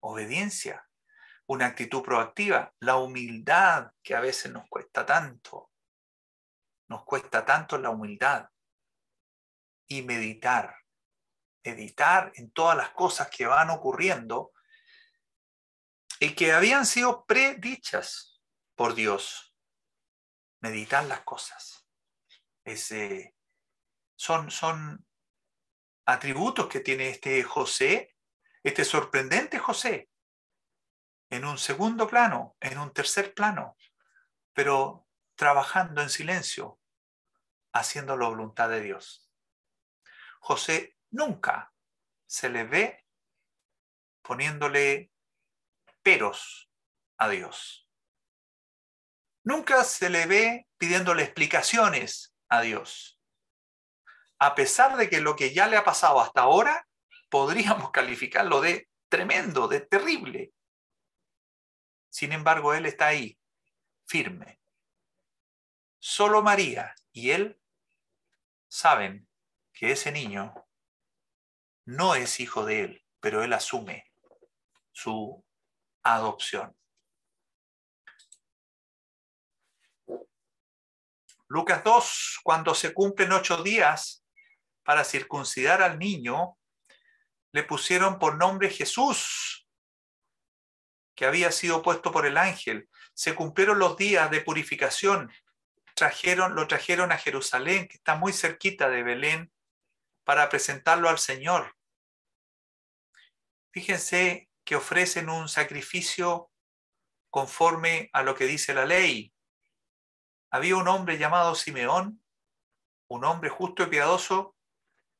Obediencia. Una actitud proactiva. La humildad que a veces nos cuesta tanto. Nos cuesta tanto la humildad. Y meditar. Meditar en todas las cosas que van ocurriendo y que habían sido predichas por Dios. Meditar las cosas. Son atributos que tiene este José, este sorprendente José, en un segundo plano, en un tercer plano, pero trabajando en silencio, haciendo la voluntad de Dios. José nunca se le ve poniéndole peros a Dios. Nunca se le ve pidiéndole explicaciones a Dios. A pesar de que lo que ya le ha pasado hasta ahora, podríamos calificarlo de tremendo, de terrible. Sin embargo, él está ahí, firme. Solo María y él saben que ese niño no es hijo de él, pero él asume su adopción. Lucas 2, cuando se cumplen 8 días para circuncidar al niño, le pusieron por nombre Jesús, que había sido puesto por el ángel. Se cumplieron los días de purificación. Lo trajeron a Jerusalén, que está muy cerquita de Belén, para presentarlo al Señor. Fíjense que ofrecen un sacrificio conforme a lo que dice la ley. Había un hombre llamado Simeón, un hombre justo y piadoso,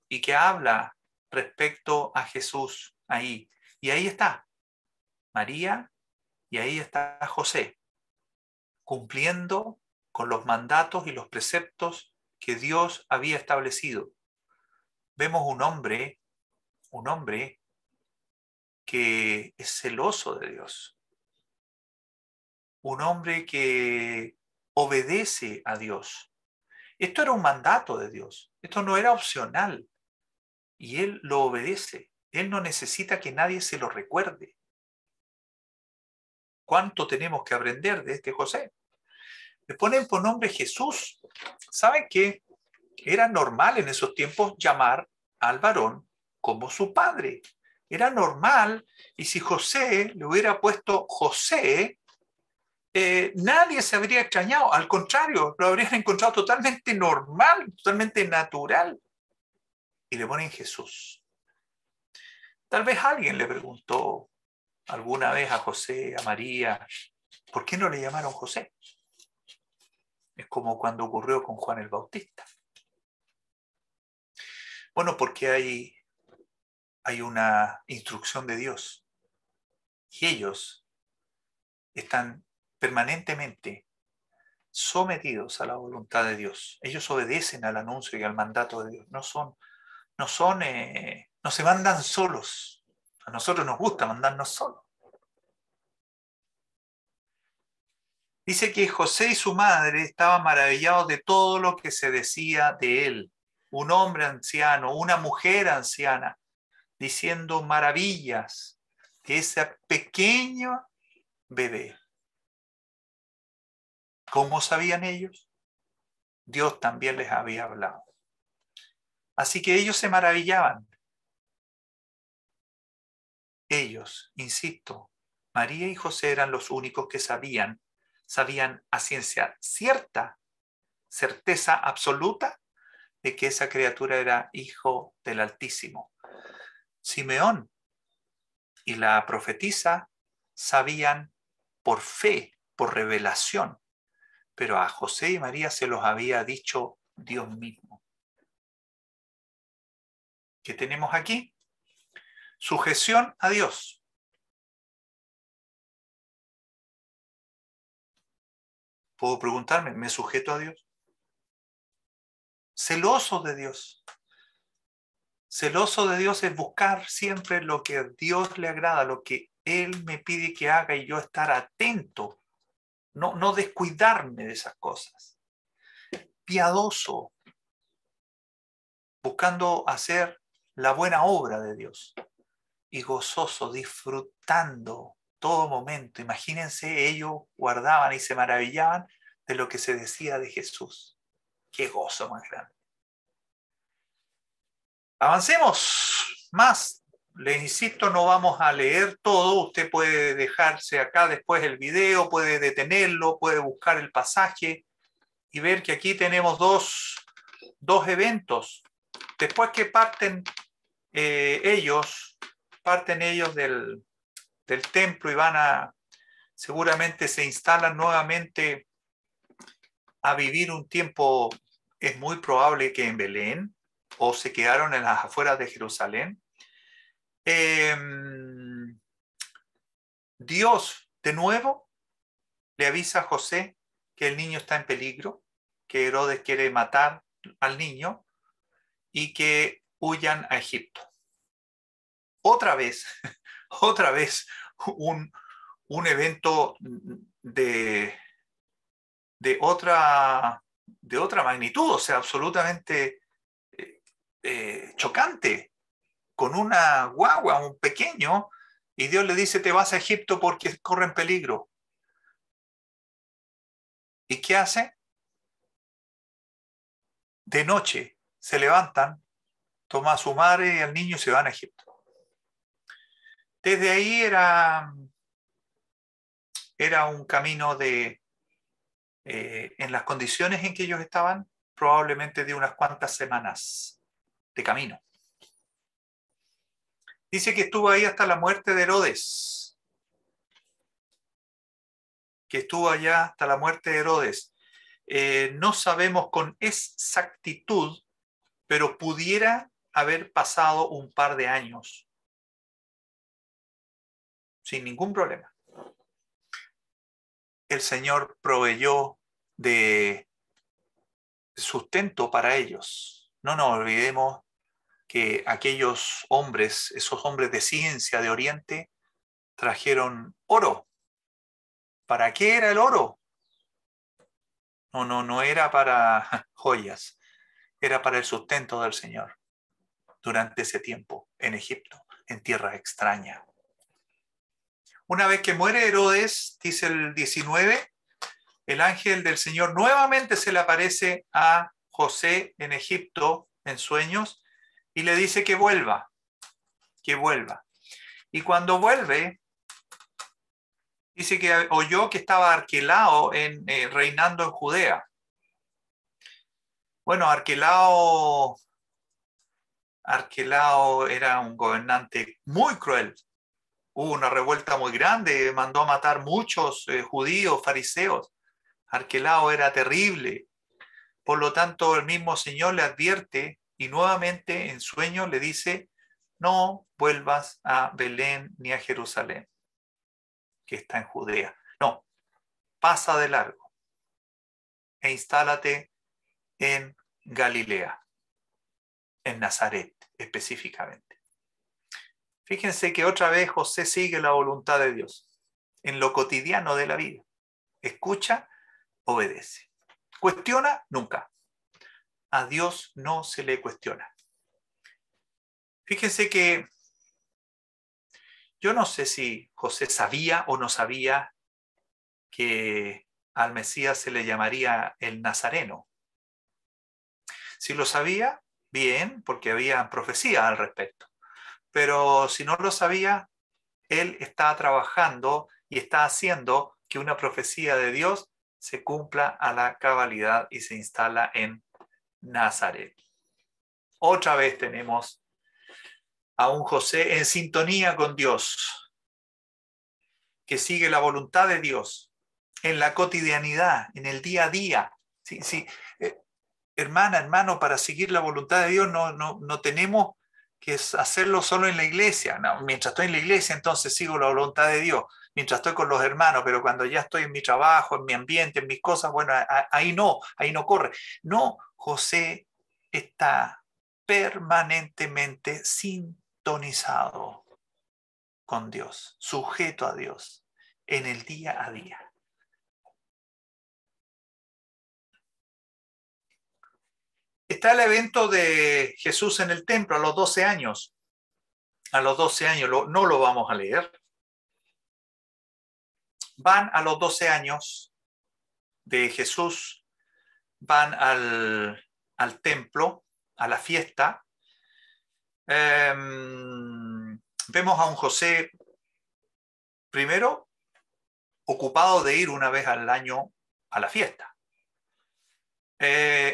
y que habla respecto a Jesús ahí. Y ahí está María y ahí está José, cumpliendo con los mandatos y los preceptos que Dios había establecido. Vemos un hombre que es celoso de Dios, un hombre que obedece a Dios. Esto era un mandato de Dios, esto no era opcional, y él lo obedece. Él no necesita que nadie se lo recuerde. ¿Cuánto tenemos que aprender de este José? Le ponen por nombre Jesús. ¿Saben qué? Era normal en esos tiempos llamar al varón como su padre. Era normal, y si José le hubiera puesto José, nadie se habría extrañado. Al contrario, lo habrían encontrado totalmente normal, totalmente natural. Y le ponen Jesús. Tal vez alguien le preguntó alguna vez a José, a María, ¿por qué no le llamaron José? Es como cuando ocurrió con Juan el Bautista. Bueno, porque hay una instrucción de Dios y ellos están permanentemente sometidos a la voluntad de Dios. Ellos obedecen al anuncio y al mandato de Dios. No se mandan solos. A nosotros nos gusta mandarnos solos. Dice que José y su madre estaban maravillados de todo lo que se decía de él. Un hombre anciano, una mujer anciana, diciendo maravillas de ese pequeño bebé. ¿Cómo sabían ellos? Dios también les había hablado. Así que ellos se maravillaban. Ellos, insisto, María y José eran los únicos que sabían a ciencia cierta, certeza absoluta, de que esa criatura era hijo del Altísimo. Simeón y la profetisa sabían por fe, por revelación, pero a José y María se los había dicho Dios mismo. ¿Qué tenemos aquí? Sujeción a Dios. Puedo preguntarme, ¿me sujeto a Dios? Celoso de Dios. Celoso de Dios es buscar siempre lo que a Dios le agrada, lo que Él me pide que haga y yo estar atento, no descuidarme de esas cosas. Piadoso, buscando hacer la buena obra de Dios y gozoso, disfrutando todo momento. Imagínense, ellos guardaban y se maravillaban de lo que se decía de Jesús. ¡Qué gozo más grande! Avancemos más. Les insisto, no vamos a leer todo. Usted puede dejarse acá después el video, puede detenerlo, puede buscar el pasaje y ver que aquí tenemos dos eventos. Después que parten ellos del templo y seguramente se instalan nuevamente a vivir un tiempo, es muy probable que en Belén, o se quedaron en las afueras de Jerusalén. Dios de nuevo le avisa a José que el niño está en peligro, que Herodes quiere matar al niño y que huyan a Egipto. Otra vez un evento de otra magnitud, o sea, absolutamente chocante, con una guagua, un pequeño, y Dios le dice, te vas a Egipto porque corren peligro. ¿Y qué hace? De noche se levantan, toma a su madre y al niño y se van a Egipto. Desde ahí era un camino en las condiciones en que ellos estaban, probablemente de unas cuantas semanas de camino. Dice que estuvo ahí hasta la muerte de Herodes. Que estuvo allá hasta la muerte de Herodes. No sabemos con exactitud, pero pudiera haber pasado un par de años sin ningún problema. El Señor proveyó de sustento para ellos. No nos olvidemos que aquellos hombres, esos hombres de ciencia de Oriente, trajeron oro. ¿Para qué era el oro? No era para joyas, era para el sustento del Señor durante ese tiempo en Egipto, en tierra extraña. Una vez que muere Herodes, dice el 19, el ángel del Señor nuevamente se le aparece a José en Egipto en sueños y le dice que vuelva. Y cuando vuelve, dice que oyó que estaba Arquelao reinando en Judea. Bueno, Arquelao era un gobernante muy cruel. Hubo una revuelta muy grande, mandó a matar muchos judíos, fariseos. Arquelao era terrible. Por lo tanto, el mismo Señor le advierte y nuevamente en sueño le dice, no vuelvas a Belén ni a Jerusalén, que está en Judea. No, pasa de largo e instálate en Galilea, en Nazaret específicamente. Fíjense que otra vez José sigue la voluntad de Dios en lo cotidiano de la vida. Escucha, obedece. Cuestiona, nunca. A Dios no se le cuestiona. Fíjense que yo no sé si José sabía o no sabía que al Mesías se le llamaría el Nazareno. Si lo sabía, bien, porque había profecía al respecto. Pero si no lo sabía, él está trabajando y está haciendo que una profecía de Dios se cumpla a la cabalidad y se instala en Nazaret. Otra vez tenemos a un José en sintonía con Dios, que sigue la voluntad de Dios en la cotidianidad, en el día a día. Sí, hermana, hermano, para seguir la voluntad de Dios no tenemos que hacerlo solo en la iglesia. No, mientras estoy en la iglesia, entonces sigo la voluntad de Dios. Mientras estoy con los hermanos, pero cuando ya estoy en mi trabajo, en mi ambiente, en mis cosas, bueno, ahí no corre. No, José está permanentemente sintonizado con Dios, sujeto a Dios, en el día a día. Está el evento de Jesús en el templo a los 12 años. A los 12 años, no lo vamos a leer. Van a los 12 años de Jesús, van al templo, a la fiesta. Vemos a un José, primero, ocupado de ir una vez al año a la fiesta.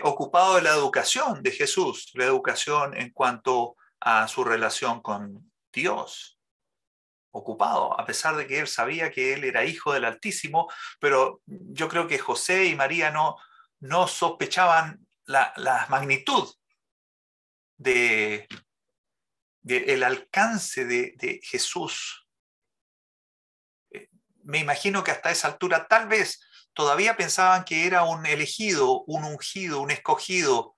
Ocupado de la educación de Jesús, la educación en cuanto a su relación con Dios. Ocupado, a pesar de que él sabía que él era hijo del Altísimo, pero yo creo que José y María no sospechaban la magnitud del alcance de Jesús. Me imagino que hasta esa altura tal vez todavía pensaban que era un elegido, un ungido, un escogido,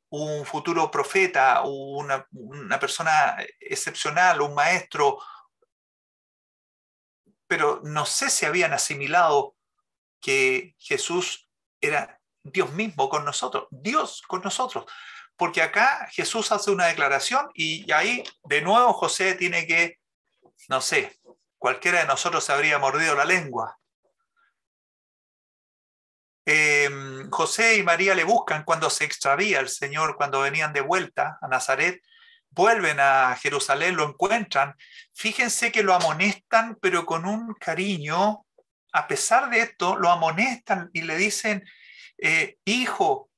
un futuro profeta, una persona excepcional, un maestro, pero no sé si habían asimilado que Jesús era Dios mismo con nosotros, Dios con nosotros. Porque acá Jesús hace una declaración y ahí de nuevo José tiene que, no sé, cualquiera de nosotros se habría mordido la lengua. José y María le buscan cuando se extravía el Señor, cuando venían de vuelta a Nazaret, vuelven a Jerusalén, lo encuentran. Fíjense que lo amonestan, pero con un cariño. A pesar de esto, lo amonestan y le dicen, hijo,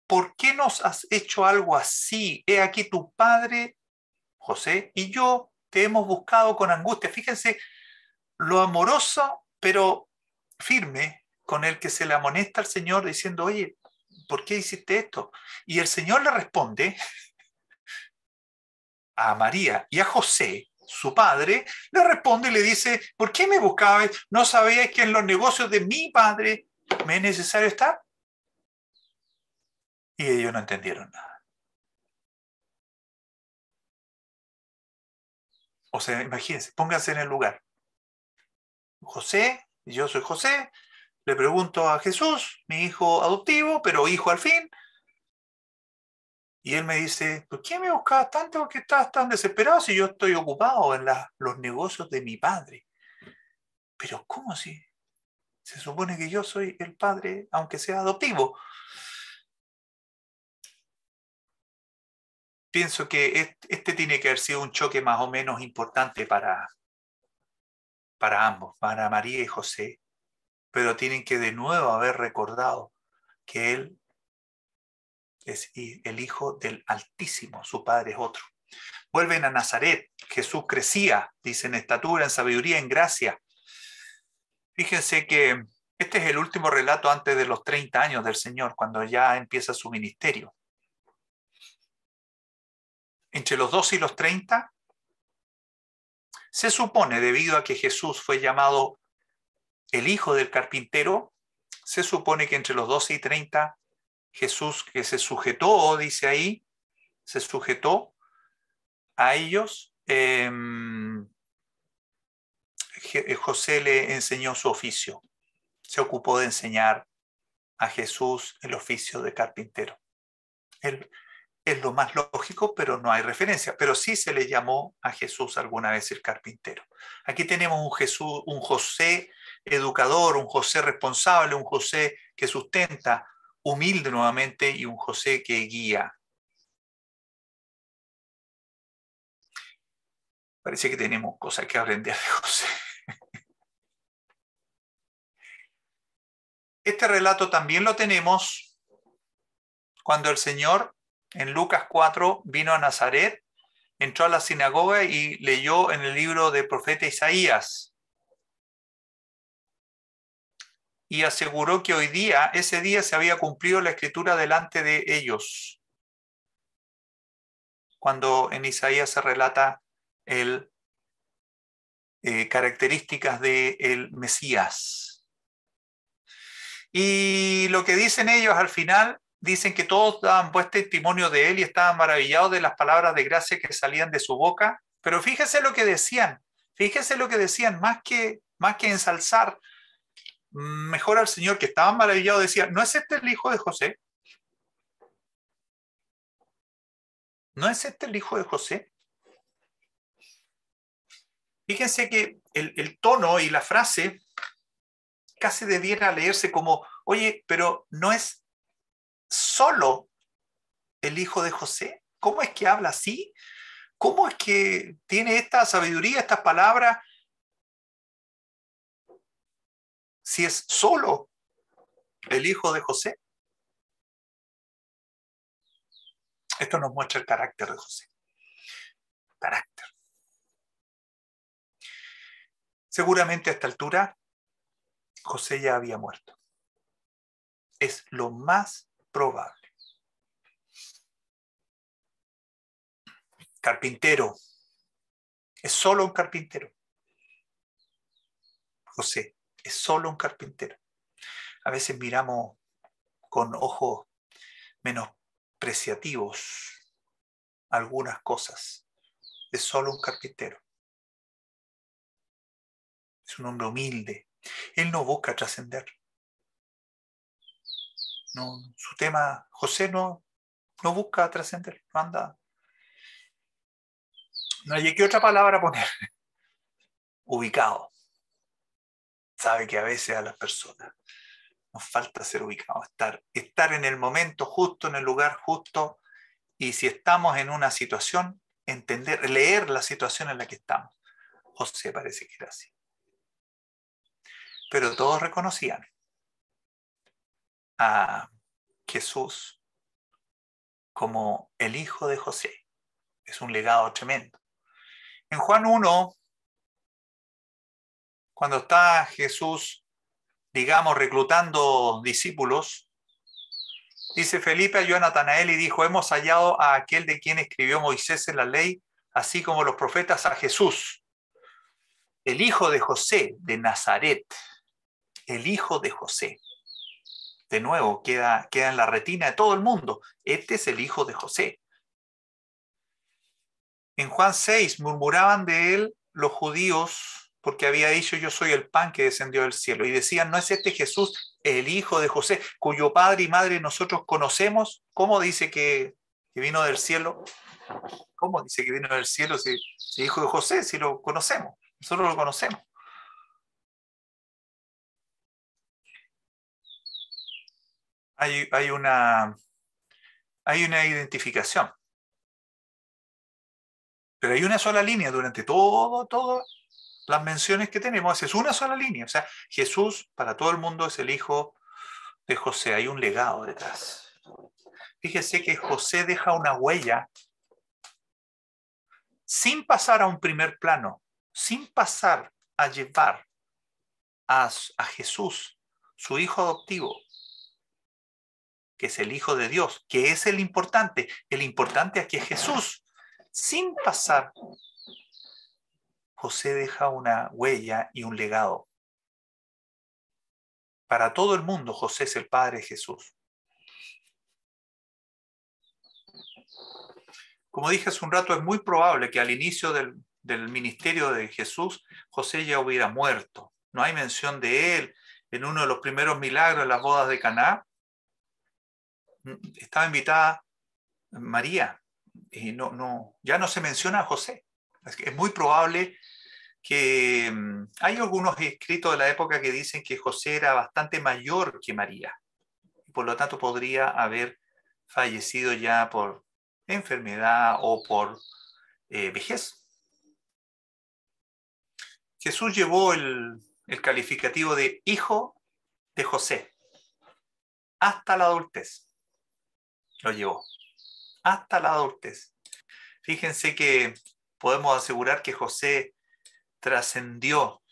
¿por qué nos has hecho algo así? He aquí tu padre, José, y yo te hemos buscado con angustia. Fíjense lo amoroso, pero firme con el que se le amonesta al Señor diciendo, oye, ¿por qué hiciste esto? Y el Señor le responde a María y a José, su padre, le responde y le dice, ¿por qué me buscabais? ¿No sabíais que en los negocios de mi padre me es necesario estar? Y ellos no entendieron nada. O sea, imagínense, pónganse en el lugar. José, yo soy José, le pregunto a Jesús, mi hijo adoptivo, pero hijo al fin, y él me dice, ¿por qué me buscabas tanto? ¿Por qué estabas tan desesperado si yo estoy ocupado en los negocios de mi padre? Pero ¿cómo si? Se supone que yo soy el padre, aunque sea adoptivo. Pienso que este tiene que haber sido un choque más o menos importante para ambos, para María y José, pero tienen que de nuevo haber recordado que él es el hijo del Altísimo, su padre es otro. Vuelven a Nazaret, Jesús crecía, dice, en estatura, en sabiduría, en gracia. Fíjense que este es el último relato antes de los 30 años del Señor, cuando ya empieza su ministerio. Entre los 12 y los 30, se supone, debido a que Jesús fue llamado el hijo del carpintero, se supone que entre los 12 y 30, Jesús que se sujetó, dice ahí, se sujetó a ellos, José le enseñó su oficio, se ocupó de enseñar a Jesús el oficio de carpintero. Él es lo más lógico, pero no hay referencia, pero sí se le llamó a Jesús alguna vez el carpintero. Aquí tenemos un José educador, un José responsable, un José que sustenta, humilde nuevamente, y un José que guía. Parece que tenemos cosas que aprender de José. Este relato también lo tenemos cuando el Señor en Lucas 4 vino a Nazaret, entró a la sinagoga y leyó en el libro del profeta Isaías. y aseguró que ese día se había cumplido la escritura delante de ellos, cuando en Isaías se relata características del Mesías. Y lo que dicen ellos al final, dicen que todos daban pues testimonio de él y estaban maravillados de las palabras de gracia que salían de su boca. Pero fíjense lo que decían, más que ensalzar mejor al Señor, que estaban maravillados, decían, ¿no es este el hijo de José? ¿No es este el hijo de José? Fíjense que el tono y la frase casi debiera leerse como, oye, pero ¿no es solo el hijo de José? ¿Cómo es que habla así? ¿Cómo es que tiene esta sabiduría, estas palabras, si es solo el hijo de José? Esto nos muestra el carácter de José. Carácter. Seguramente a esta altura José ya había muerto. Es lo más probable. Carpintero. Es solo un carpintero. José es solo un carpintero. A veces miramos con ojos menospreciativos algunas cosas. Es solo un carpintero. Es un hombre humilde. Él no busca trascender. No, su tema, José no busca trascender, no anda. No hay que otra palabra poner. Ubicado. Sabe que a veces a las personas nos falta ser ubicados, estar en el momento justo, en el lugar justo, y si estamos en una situación, entender, leer la situación en la que estamos. José parece que era así. Pero todos reconocían a Jesús como el hijo de José. Es un legado tremendo. En Juan 1, cuando está Jesús, digamos, reclutando discípulos, dice: Felipe halló a Natanael y dijo: hemos hallado a aquel de quien escribió Moisés en la ley, así como los profetas, a Jesús, el hijo de José de Nazaret. El hijo de José. De nuevo, queda en la retina de todo el mundo. Este es el hijo de José. En Juan 6 murmuraban de él los judíos porque había dicho: yo soy el pan que descendió del cielo. Y decían: ¿no es este Jesús, el hijo de José, cuyo padre y madre nosotros conocemos? ¿Cómo dice que vino del cielo? ¿Cómo dice que vino del cielo si hijo de José, si lo conocemos? Nosotros lo conocemos. Hay una identificación. Pero hay una sola línea durante todas las menciones que tenemos. Es una sola línea. O sea, Jesús para todo el mundo es el hijo de José. Hay un legado detrás. Fíjese que José deja una huella sin pasar a un primer plano, sin pasar a llevar a Jesús, su hijo adoptivo, que es el Hijo de Dios, que es el importante. El importante aquí es Jesús. Sin pasar, José deja una huella y un legado. Para todo el mundo, José es el padre de Jesús. Como dije hace un rato, es muy probable que al inicio del ministerio de Jesús, José ya hubiera muerto. No hay mención de él. En uno de los primeros milagros, en las bodas de Caná, estaba invitada María y ya no se menciona a José. Es muy probable que hay algunos escritos de la época que dicen que José era bastante mayor que María y por lo tanto podría haber fallecido ya por enfermedad o por vejez. Jesús llevó el calificativo de hijo de José hasta la adultez. Lo llevó hasta la adultez. Fíjense que podemos asegurar que José trascendió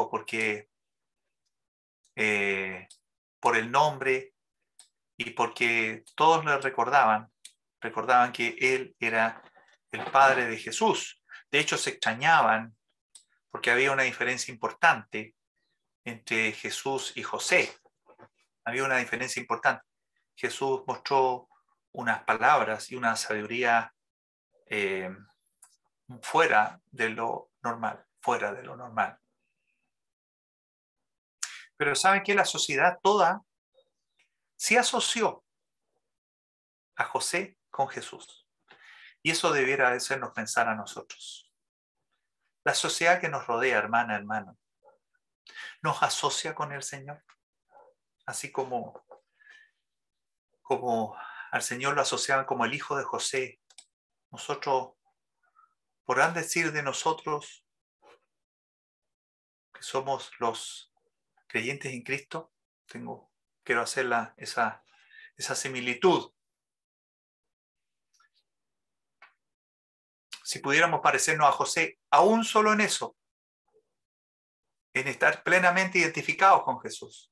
porque por el nombre y porque todos le recordaban que él era el padre de Jesús. De hecho, se extrañaban porque había una diferencia importante entre Jesús y José. Había una diferencia importante. Jesús mostró unas palabras y una sabiduría fuera de lo normal, fuera de lo normal. Pero ¿saben qué? La sociedad toda se asoció a José con Jesús. Y eso debiera hacernos pensar a nosotros. La sociedad que nos rodea, hermana, hermano, nos asocia con el Señor. Así como al Señor lo asociaban como el hijo de José. Nosotros, podrán decir de nosotros que somos los creyentes en Cristo. Quiero hacer esa similitud. Si pudiéramos parecernos a José, aún solo en eso, en estar plenamente identificados con Jesús.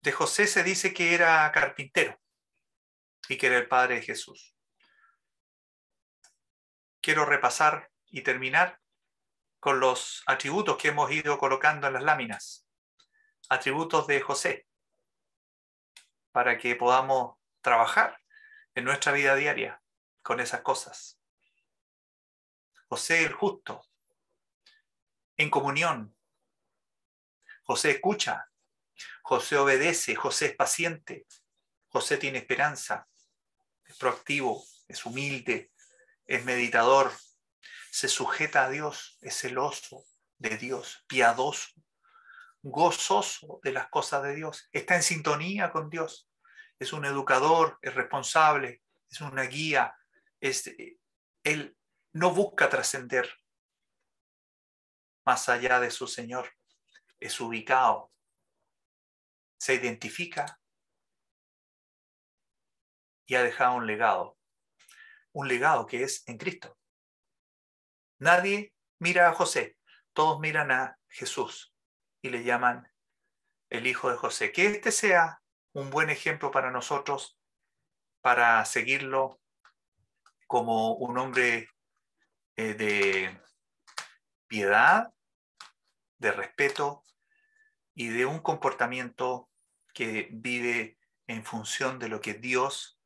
De José se dice que era carpintero y que era el padre de Jesús. Quiero repasar y terminar con los atributos que hemos ido colocando en las láminas. Atributos de José, para que podamos trabajar en nuestra vida diaria con esas cosas. José el justo, en comunión. José escucha, José obedece, José es paciente, José tiene esperanza, es proactivo, es humilde, es meditador, se sujeta a Dios, es celoso de Dios, piadoso, gozoso de las cosas de Dios, está en sintonía con Dios, es un educador, es responsable, es una guía, él no busca trascender más allá de su Señor, es ubicado, se identifica y ha dejado un legado que es en Cristo. Nadie mira a José, todos miran a Jesús y le llaman el hijo de José. Que este sea un buen ejemplo para nosotros, para seguirlo como un hombre de piedad, de respeto y de un comportamiento que vive en función de lo que Dios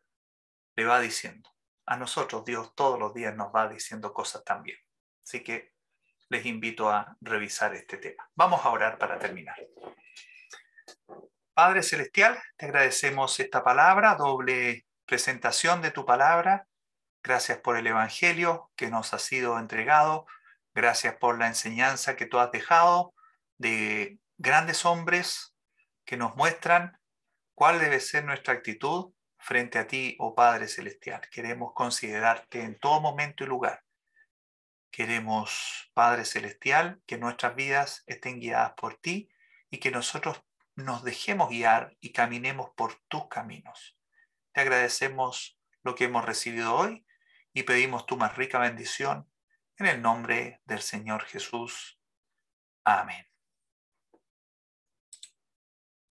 le va diciendo. A nosotros Dios todos los días nos va diciendo cosas también. Así que les invito a revisar este tema. Vamos a orar para terminar. Padre Celestial, te agradecemos esta palabra, doble presentación de tu palabra. Gracias por el Evangelio que nos ha sido entregado. Gracias por la enseñanza que tú has dejado de grandes hombres que nos muestran cuál debe ser nuestra actitud frente a ti, oh Padre Celestial. Queremos considerarte en todo momento y lugar. Queremos, Padre Celestial, que nuestras vidas estén guiadas por ti y que nosotros nos dejemos guiar y caminemos por tus caminos. Te agradecemos lo que hemos recibido hoy y pedimos tu más rica bendición en el nombre del Señor Jesús. Amén.